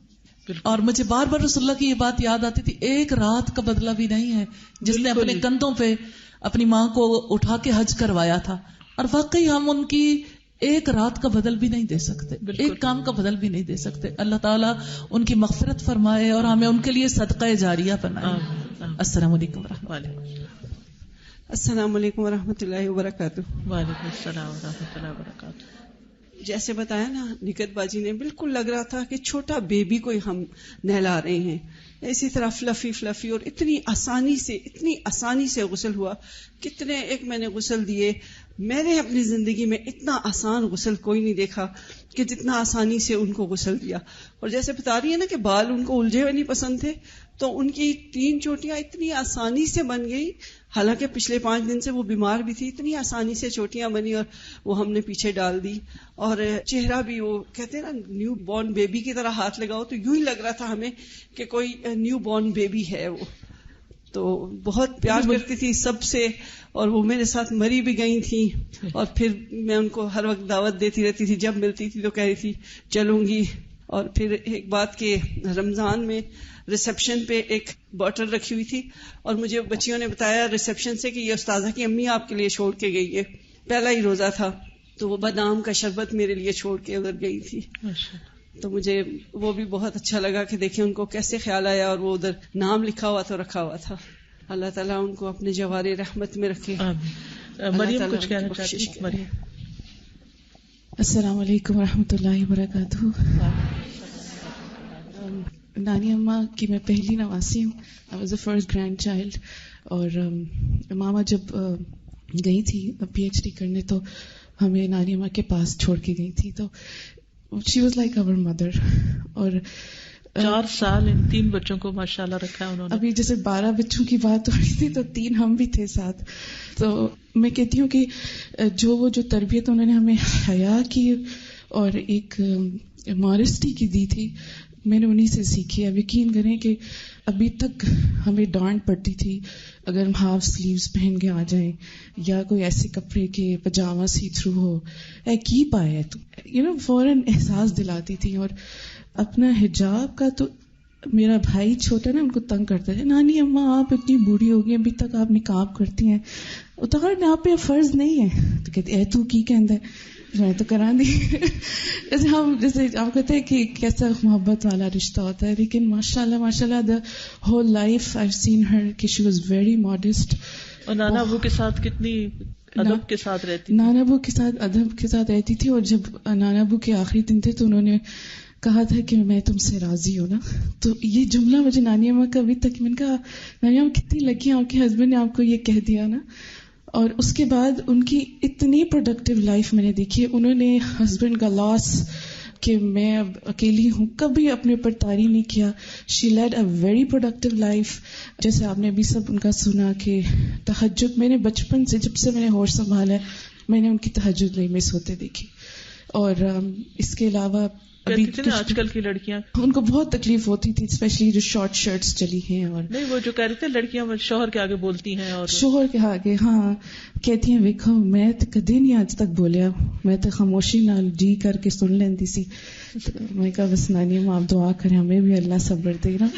اور مجھے بار بار رسول اللہ کی یہ بات یاد آتی تھی, ایک رات کا بدلہ بھی نہیں ہے جس نے اپنے کندھوں پہ اپنی ماں کو اٹھا کے حج کروایا تھا. اور واقعی ہم ان کی ایک رات کا بدل بھی نہیں دے سکتے, ایک کام کا بدل بھی نہیں دے سکتے. اللہ تعالیٰ ان کی مغفرت فرمائے اور ہمیں ان کے لیے صدقہ جاریہ بنائے. السلام علیکم ورحمۃ اللہ. السلام علیکم ورحمۃ اللہ وبرکاتہ. وعلیکم السلام ورحمۃ اللہ وبرکاتہ. جیسے بتایا نا نکت باجی نے, بالکل لگ رہا تھا کہ چھوٹا بیبی کو ہم نہلا رہے ہیں. اسی طرح فلفی اور اتنی آسانی سے غسل ہوا. کتنے ایک میں نے غسل دیے, میں نے اپنی زندگی میں اتنا آسان غسل کوئی نہیں دیکھا کہ جتنا آسانی سے ان کو غسل دیا. اور جیسے بتا رہی ہے نا کہ بال ان کو الجھے ہوئے نہیں پسند تھے, تو ان کی 3 چوٹیاں اتنی آسانی سے بن گئی. حالانکہ پچھلے 5 دن سے وہ بیمار بھی تھی, اتنی آسانی سے چوٹیاں بنی اور وہ ہم نے پیچھے ڈال دی. اور چہرہ بھی وہ کہتے ہیں نا نیو بورن بیبی کی طرح ہاتھ لگاؤ تو یوں ہی لگ رہا تھا ہمیں کہ کوئی نیو بورن بیبی ہے وہ. تو بہت پیار کرتی تھی سب سے, اور وہ میرے ساتھ مری بھی گئی تھی. اور پھر میں ان کو ہر وقت دعوت دیتی رہتی تھی, جب ملتی تھی تو کہہ رہی تھی چلوں گی. اور پھر ایک بات کہ رمضان میں ریسپشن پہ ایک بوٹل رکھی ہوئی تھی, اور مجھے بچیوں نے بتایا ریسپشن سے کہ یہ استاذہ کی امی آپ کے لیے چھوڑ کے گئی ہے. پہلا ہی روزہ تھا تو وہ بادام کا شربت میرے لیے چھوڑ کے ادھر گئی تھی. تو مجھے وہ بھی بہت اچھا لگا کہ دیکھیں ان کو کیسے خیال آیا, اور وہ ادھر نام لکھا ہوا تو رکھا ہوا تھا. اللہ تعالیٰ ان کو اپنے جوار رحمت میں رکھے. مریم کچھ کہنا چاہتی ہے. مریم. السلام علیکم ورحمۃ اللہ وبرکاتہ. نانی اماں کی میں پہلی نواسی ہوں. I was the first grand child. اور ماما جب گئی تھی پی ایچ ڈی کرنے تو ہمیں نانی اماں کے پاس چھوڑ کے گئی تھی. تو she was like our mother. اور 4 سال ان 3 بچوں کو ماشاءاللہ رکھا ہے انہوں نے. ابھی جیسے 12 بچوں کی بات ہو رہی تھی تو 3 ہم بھی تھے ساتھ. تو میں کہتی ہوں کہ جو تربیت انہوں نے ہمیں حیا کی اور ایک ماڈسٹی کی دی تھی, میں نے انہی سے سیکھی. اب یقین کریں کہ ابھی تک ہمیں ڈانٹ پڑتی تھی اگر ہم ہاف سلیوز پہن کے آ جائیں یا کوئی ایسے کپڑے کے پجامہ سی تھرو ہو, اے کی پایا تو فوراً احساس دلاتی تھی. اور اپنا حجاب کا تو میرا بھائی چھوٹا نا ان کو تنگ کرتا تھا, نانی اماں آپ اتنی بوڑھی ہو گئی ابھی تک آپ نقاب کرتی ہیں, اتارنا آپ پہ فرض نہیں ہے. تو کہتے اے تو کی کہندا ہے, میں تو کرا دی. جیسے آپ کہتے ہیں کہ کیسا محبت والا رشتہ ہوتا ہے. لیکن ماشاء اللہ دا ہول لائف آئی سین ہر کہ شی واز ویری ماڈسٹ. اور نانا ابو کے ساتھ کتنی ادب کے ساتھ رہتی؟ نانا ابو کے ساتھ ادب کے ساتھ رہتی تھی، اور جب نانا ابو کے آخری دن تھے تو انہوں نے کہا تھا کہ میں تم سے راضی ہوں نا. تو یہ جملہ مجھے نانی اماں کا ابھی تک، میں نے کہا نانی اماں کتنی لکی ہیں، آپ کے ہسبینڈ نے آپ کو یہ کہہ دیا نا. اور اس کے بعد ان کی اتنی پروڈکٹیو لائف میں نے دیکھی. انہوں نے ہسبینڈ کا لاس کہ میں اب اکیلی ہوں کبھی اپنے اوپر طاری نہیں کیا. She led a very productive life. جیسے آپ نے ابھی سب ان کا سنا کہ تہجد، میں نے بچپن سے جب سے میں نے ہوش سنبھالا ہے میں نے ان کی تہجد نہیں مس ہوتے دیکھی. اور اس کے علاوہ ابھی آج کل کی لڑکیاں ان کو بہت تکلیف ہوتی تھی، اسپیشلی جو شارٹ شرٹس چلی ہیں. اور نہیں، وہ جو کہہ رہے تھے لڑکیاں شوہر کے آگے بولتی ہیں، اور شوہر کے آگے ہاں کہتی ہیں دیکھو میں تو کدی نہیں آج تک بولیا، میں تو خاموشی نال جی کر کے سن لیندی سی. میں کہا بس نانی اماں آپ دعا کریں ہمیں بھی اللہ صبر دے نا.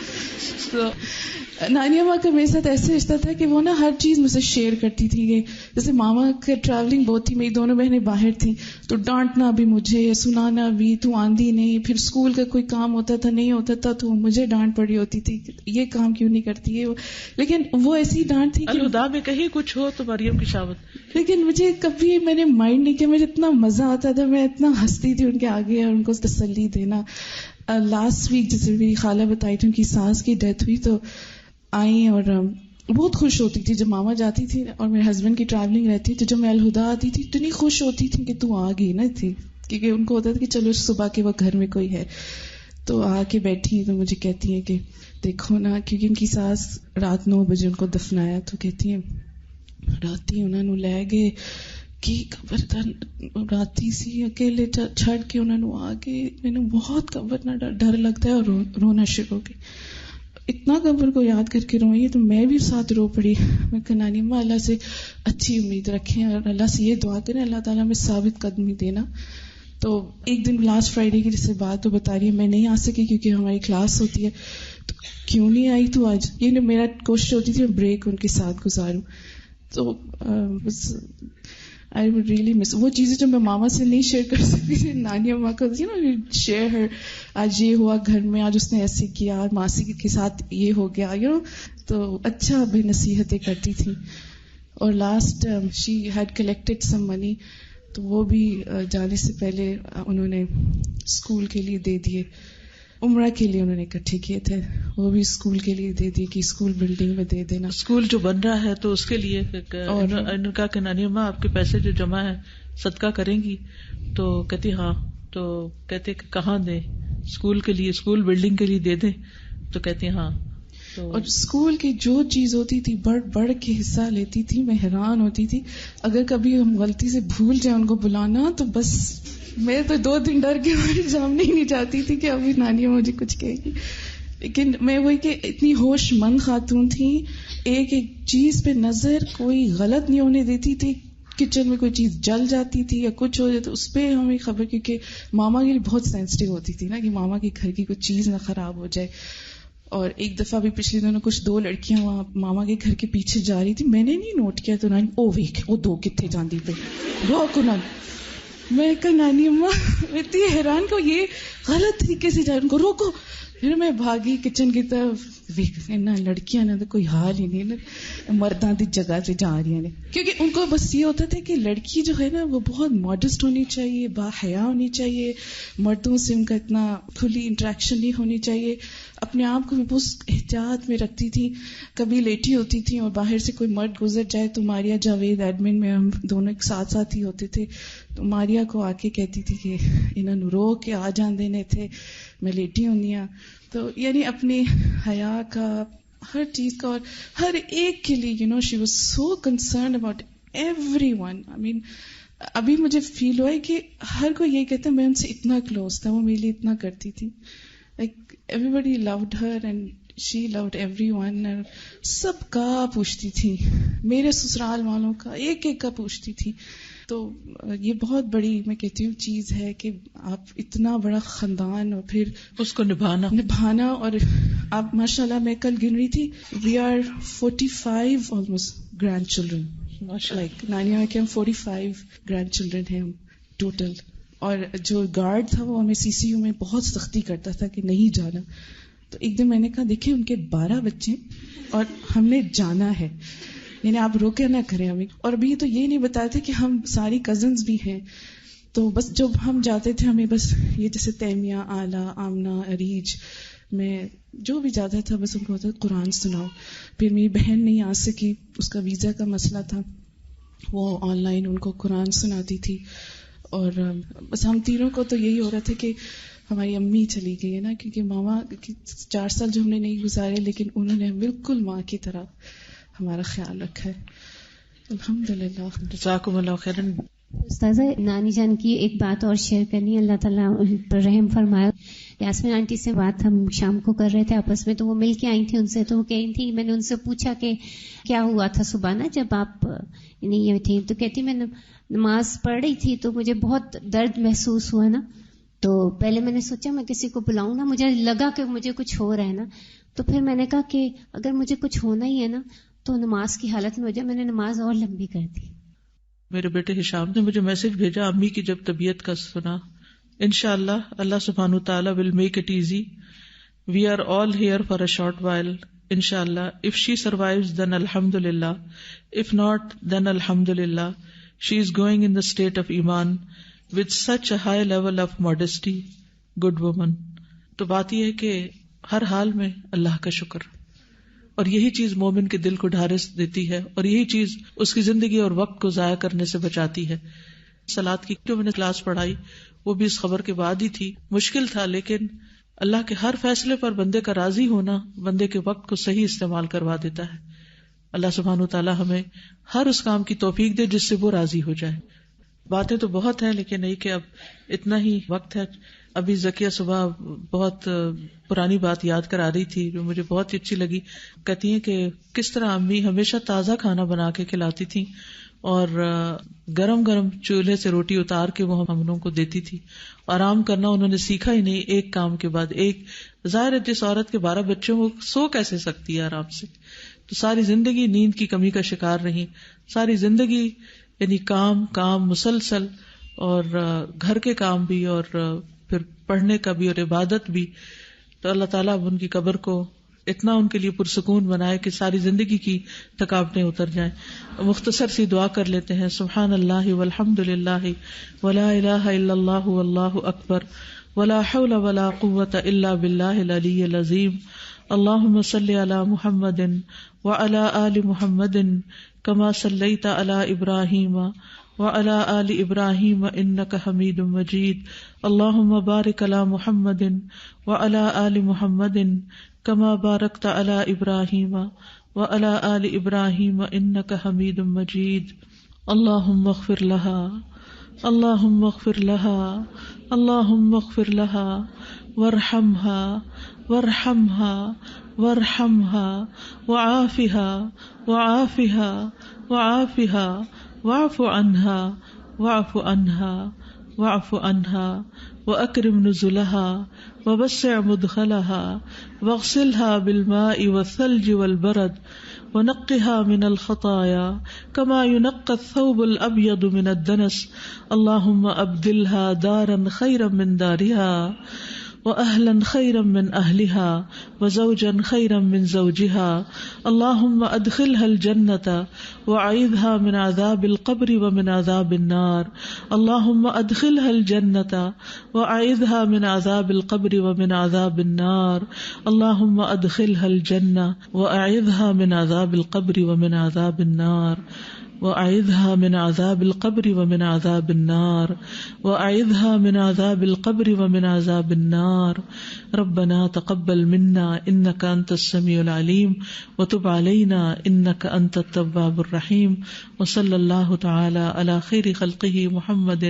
تو نانی اماں کا میرے ساتھ ایسے رشتہ تھا کہ وہ نا ہر چیز مجھ سے شیئر کرتی تھی. کہ جیسے ماما کا ٹریولنگ بہت تھی، میری دونوں بہنیں باہر تھیں تو ڈانٹنا بھی مجھے، سنانا بھی، تو آندھی نہیں. پھر اسکول کا کوئی کام ہوتا تھا نہیں ہوتا تھا تو مجھے ڈانٹ پڑی ہوتی تھی یہ کام کیوں نہیں کرتی ہے. لیکن وہ ایسی ڈانٹ تھی کہ الہدا میں کہیں کچھ ہو تو مریم کی شاوت. لیکن مجھے کبھی میں نے مائنڈ نہیں کیا، مجھے اتنا مزہ آتا تھا، میں اتنا ہنستی تھی ان کے آگے اور ان کو تسلی دینا. لاسٹ ویک جیسے میری خالہ بتائی تھی ان کی ساس کی ڈیتھ ہوئی تو آئی اور بہت خوش ہوتی تھی جب ماما جاتی تھی اور میرے ہسبینڈ کی ٹریولنگ رہتی تو جب میں الہدا آتی تھی اتنی خوش ہوتی تھی کہ تو آ گئی نا تھی، کیونکہ ان کو ہوتا تھا کہ چلو صبح کے وقت گھر میں کوئی ہے. تو آ کے بیٹھی تو مجھے کہتی ہیں کہ دیکھو نا، کیونکہ ان کی ساس رات 9 بجے ان کو دفنایا تو کہتی ہیں راتی انہوں نے لے گئے کہ قبر راتی سی اکیلے چھڑ کے انہوں نے آ کے میں نے بہت قبر نہ ڈر لگتا ہے اور رونا شروع ہو گئی. اتنا قبر کو یاد کر کے روئی تو میں بھی ساتھ رو پڑی. میں کہ نانی اماں اللہ سے اچھی امید رکھیں اور اللہ سے یہ دعا کریں اللہ تعالیٰ میں ثابت قدمی دینا. تو ایک دن لاسٹ فرائیڈے کی جیسے بات تو بتا رہی ہے میں نہیں آ سکی کیونکہ ہماری کلاس ہوتی ہے. تو کیوں نہیں آئی تو آج یہ میرا کوشش ہوتی تھی میں بریک ان کے ساتھ گزاروں. تو بس I would really miss وہ چیزیں جو میں ماما سے نہیں شیئر کر سکتی تھی نانی اماں کو شیئر ہر. آج یہ ہوا گھر میں، آج اس نے ایسے کیا، ماسی کے ساتھ یہ ہو گیا تو اچھا بھی نصیحتیں کرتی تھی. اور لاسٹ شی ہیڈ کلیکٹڈ سم منی تو وہ بھی جانے سے پہلے انہوں نے اسکول کے لیے دے دیے. عمرہ کے لیے انہوں نے اکٹھے کیے تھے، وہ بھی اسکول کے لیے دے دی کہ اسکول بلڈنگ میں دے دینا. اسکول جو بن رہا ہے تو اس کے لیے اور انہوں نے کہا کہ نانی اماں آپ کے پیسے جو جمع ہے صدقہ کریں گی؟ تو کہتی ہاں. تو کہتے کہ کہاں دیں؟ اسکول کے لیے، اسکول بلڈنگ کے لیے دے دیں؟ تو کہتی ہاں. اور اسکول کی جو چیز ہوتی تھی بڑھ کے حصہ لیتی تھی. میں حیران ہوتی تھی اگر کبھی ہم غلطی سے بھول جائیں ان کو بلانا تو بس میں تو 2 دن ڈر کے سامنے ہی نہیں جاتی تھی کہ ابھی نانی مجھے کچھ کہے گی. لیکن میں وہی کہ اتنی ہوش مند خاتون تھی، ایک ایک چیز پہ نظر کوئی غلط نہیں ہونے دیتی تھی. کچن میں کوئی چیز جل جاتی تھی یا کچھ ہو جائے تو اس پہ ہمیں خبر، کیونکہ ماما کے لیے بہت سینسٹیو ہوتی تھی نا کہ ماما کے گھر کی کوئی چیز نہ خراب ہو جائے. اور ایک دفعہ بھی پچھلے دنوں کچھ 2 لڑکیاں وہاں ماما کے گھر کے پیچھے جا رہی تھی، میں نے نہیں نوٹ کیا تو نانی او ویک وہ 2 کتنے جاندی پہ روکو نا. میں کہا نانی اماں اتنی حیران کو یہ غلط طریقے سے جا رہی ان کو روکو. پھر میں بھاگی کچن کی طرف، نہ لڑکیاں نہ تو کوئی حال ہی نہیں نا مرداں دی جگہ سے جا رہی ہیں. کیونکہ ان کو بس یہ ہوتا تھا کہ لڑکی جو ہے نا وہ بہت ماڈسٹ ہونی چاہیے، با حیا ہونی چاہیے، مردوں سے ان کا اتنا کھلی انٹریکشن نہیں ہونی چاہیے. اپنے آپ کو بھی بہت احتیاط میں رکھتی تھی. کبھی لیٹی ہوتی تھی اور باہر سے کوئی مرد گزر جائے تو ماریا جاوید ایڈمن میں ہم دونوں ایک ساتھ ہی ہوتے تھے تو ماریا کو آ کے کہتی تھی کہ انہوں نے رو کے آ جان دینے تھے، میں لیٹی ہونی ہوں. تو یعنی اپنی حیا کا، ہر چیز کا، اور ہر ایک کے لیے she was so concerned about everyone. I mean ابھی مجھے فیل ہوا ہے کہ ہر کوئی یہ کہتا ہے میں ان سے اتنا کلوز تھا، وہ میرے لیے اتنا کرتی تھی. Like everybody loved her and she loved everyone. سب کا پوچھتی تھی، میرے سسرال والوں کا ایک ایک کا پوچھتی تھی. تو یہ بہت بڑی میں کہتی ہوں چیز ہے کہ آپ اتنا بڑا خاندان اور پھر اس کو نبھانا. اور آپ ماشاء اللہ میں کل گن رہی تھی we are 45 almost grandchildren. Like نانی کے ہم 45 گرینڈ چلڈرن ہیں ٹوٹل. اور جو گارڈ تھا وہ ہمیں CCU میں بہت سختی کرتا تھا کہ نہیں جانا. تو ایک دن میں نے کہا دیکھیں ان کے 12 بچے اور ہم نے جانا ہے. یعنی آپ روکے نہ کریں ہمیں. اور ابھی تو یہ نہیں بتایا تھا کہ ہم ساری کزنز بھی ہیں، تو بس جب ہم جاتے تھے ہمیں بس یہ جیسے تیمیہ، آلہ، آمنہ، عریج میں جو بھی جاتا تھا بس ان کو ہوتا قرآن سناؤ. پھر میری بہن نہیں آ سکی، اس کا ویزا کا مسئلہ تھا، وہ آن لائن ان کو قرآن سناتی تھی. اور بس ہم تینوں کو تو یہی ہو رہا تھا کہ ہماری امی چلی گئی ہے نا، کیونکہ ماما 4 سال جو ہم نے نہیں گزارے لیکن انہوں نے بالکل ماں کی طرح ہمارا خیال رکھا ہے. الحمدللہ. جزاکم اللہ خیرا. استاذہ نانی جان کی ایک بات اور شیئر کرنی ہے، اللہ تعالیٰ ان پر رحم فرمایا. یاسمین آنٹی سے بات ہم شام کو کر رہے تھے آپس میں، تو وہ مل کے آئی تھی ان سے، تو وہ کہہ رہی تھی، میں نے ان سے پوچھا کہ کیا ہوا تھا صبح نا جب آپ نہیں تھی، تو کہتی میں نماز پڑھ رہی تھی تو مجھے بہت درد محسوس ہوا نا، تو پہلے میں نے سوچا میں کسی کو بلاؤں نا، مجھے لگا کہ مجھے کچھ ہو رہا ہے نا، تو پھر میں نے کہا کہ اگر مجھے کچھ ہونا ہی ہے نا تو نماز کی حالت میں ہو جائے. میں نے نماز اور لمبی کر دی. میرے بیٹے ہشام نے مجھے میسج بھیجا امی کی جب طبیعت کا سنا، انشاءاللہ اللہ سبحانہ تعالی will make it easy. We are all here for a short while انشاءاللہ. اف شی سروائیوز دین الحمدللہ، اف ناٹ دین الحمدللہ. She is going in the state of ایمان with such a high level of modesty. good woman. تو بات یہ ہے کہ ہر حال میں اللہ کا شکر، اور یہی چیز مومن کے دل کو ڈھارس دیتی ہے، اور یہی چیز اس کی زندگی اور وقت کو ضائع کرنے سے بچاتی ہے. صلاۃ کی جو میں نے کلاس پڑھائی وہ بھی اس خبر کے بعد ہی تھی. مشکل تھا، لیکن اللہ کے ہر فیصلے پر بندے کا راضی ہونا بندے کے وقت کو صحیح استعمال کروا دیتا ہے. اللہ سبحانہ تعالیٰ ہمیں ہر اس کام کی توفیق دے جس سے وہ راضی ہو جائے. باتیں تو بہت ہیں لیکن نہیں کہ اب اتنا ہی وقت ہے. ابھی زکیہ صبح بہت پرانی بات یاد کرا رہی تھی جو مجھے بہت ہی اچھی لگی. کہتی ہیں کہ کس طرح امی ہمیشہ تازہ کھانا بنا کے کھلاتی تھیں اور گرم گرم چولہے سے روٹی اتار کے وہ ہم لوگوں کو دیتی تھی. آرام کرنا انہوں نے سیکھا ہی نہیں، ایک کام کے بعد ایک. ظاہر ہے جس عورت کے 12 بچوں وہ سو کیسے سکتی ہے آرام سے؟ تو ساری زندگی نیند کی کمی کا شکار رہی، ساری زندگی یعنی کام مسلسل، اور گھر کے کام بھی اور پھر پڑھنے کا بھی اور عبادت بھی. تو اللہ تعالیٰ اب ان کی قبر کو اتنا ان کے لیے پرسکون بنائے کہ ساری زندگی کی تھکاوٹیں اتر جائیں. مختصر سی دعا کر لیتے ہیں. سبحان اللہ والحمد للہ ولا الہ الا اللہ واللہ اکبر ولا حول ولا قوة الا باللہ العلی العظیم. اللہم صلی علی محمد وعلی آل محمد کما صلیت علی ابراہیم وعلی آل ابراہیم انک حمید مجید. اللہم بارک علی محمد وعلی آل محمد کما بارکت علی ابراہیم وعلی آل ابراہیم انک حمید مجید. اللہم اغفر لها اللہم اغفر لها اللہم اغفر لها وارحمها وارحمها وارحمها وعافها وعافها وعافها واعف عنها واعف عنها واعف عنها واکرم نزلها ووسع مدخلها واغسلها بالماء والثلج والبرد ونقها من الخطايا كما ينقى الثوب الأبيض من الدنس. اللهم أبدلها دارا خيرا من دارها وأهلا خيرا من أهلها وزوجا خيرا من زوجها. اللهم أدخلها الجنة وأعيذها من عذاب القبر ومن عذاب النار. اللهم أدخلها الجنة وأعيذها من عذاب القبر ومن عذاب النار. اللهم أدخلها الجنة وأعيذها من عذاب القبر ومن عذاب النار. وأعذها من عذاب القبر ومن عذاب النار. وأعذها من عذاب القبر ومن عذاب النار. ربنا تقبل منا إنك أنت السميع العليم وتب علينا إنك أنت التواب الرحيم. وصلى الله تعالى على خير خلقه محمد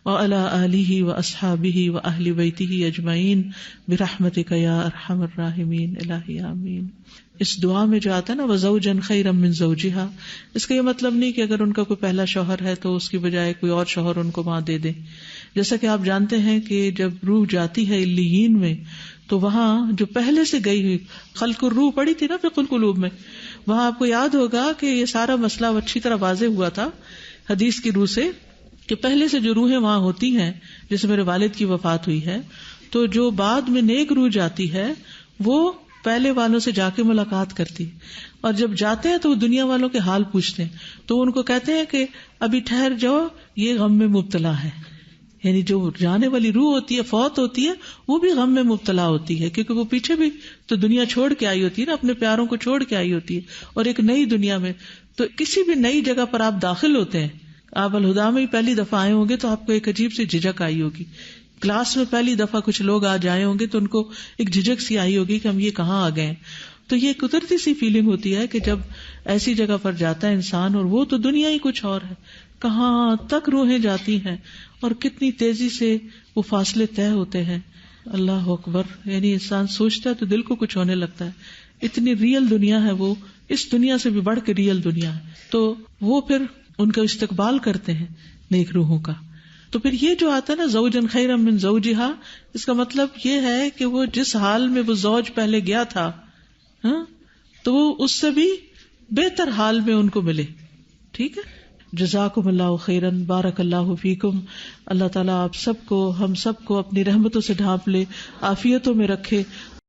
وعلى آله وأصحابه وأهل بيته أجمعين برحمتك يا أرحم الراحمين. الہی آمین. اس دعا میں جو آتا ہے نا وزوجا خیرا من زوجہا، اس کا یہ مطلب نہیں کہ اگر ان کا کوئی پہلا شوہر ہے تو اس کی بجائے کوئی اور شوہر ان کو وہاں دے دیں. جیسا کہ آپ جانتے ہیں کہ جب روح جاتی ہے علیین میں تو وہاں جو پہلے سے گئی ہوئی خلق الروح پڑی تھی نا فقہ القلوب میں، وہاں آپ کو یاد ہوگا کہ یہ سارا مسئلہ اچھی طرح واضح ہوا تھا حدیث کی روح سے کہ پہلے سے جو روحیں وہاں ہوتی ہیں، جیسے میرے والد کی وفات ہوئی ہے تو جو بعد میں نیک روح جاتی ہے وہ پہلے والوں سے جا کے ملاقات کرتی اور جب جاتے ہیں تو وہ دنیا والوں کے حال پوچھتے ہیں تو ان کو کہتے ہیں کہ ابھی ٹھہر جاؤ، یہ غم میں مبتلا ہے. یعنی جو جانے والی روح ہوتی ہے، فوت ہوتی ہے، وہ بھی غم میں مبتلا ہوتی ہے، کیونکہ وہ پیچھے بھی تو دنیا چھوڑ کے آئی ہوتی ہے نا، اپنے پیاروں کو چھوڑ کے آئی ہوتی ہے اور ایک نئی دنیا میں. تو کسی بھی نئی جگہ پر آپ داخل ہوتے ہیں، آپ الہدا میں ہی پہلی دفعہ آئے ہوں گے تو آپ کو ایک عجیب سی جھجک آئی ہوگی. کلاس میں پہلی دفعہ کچھ لوگ آ جائے ہوں گے تو ان کو ایک جھجک سی آئی ہوگی کہ ہم یہ کہاں آ گئے. تو یہ قدرتی سی فیلنگ ہوتی ہے کہ جب ایسی جگہ پر جاتا ہے انسان اور وہ تو دنیا ہی کچھ اور ہے، کہاں تک روحیں جاتی ہیں اور کتنی تیزی سے وہ فاصلے طے ہوتے ہیں. اللہ اکبر. یعنی انسان سوچتا ہے تو دل کو کچھ ہونے لگتا ہے. اتنی ریئل دنیا ہے وہ، اس دنیا سے بھی بڑھ کے ریئل دنیا ہے. تو وہ پھر ان کا استقبال کرتے ہیں نیک روحوں کا. تو پھر یہ جو آتا ہے نا زوجن خیرا من زوجہا، اس کا مطلب یہ ہے کہ وہ جس حال میں وہ زوج پہلے گیا تھا تو وہ اس سے بھی بہتر حال میں ان کو ملے. ٹھیک ہے. جزاکم اللہ خیرن، بارک اللہ فیکم. اللہ تعالیٰ آپ سب کو، ہم سب کو اپنی رحمتوں سے ڈھانپ لے، عافیتوں میں رکھے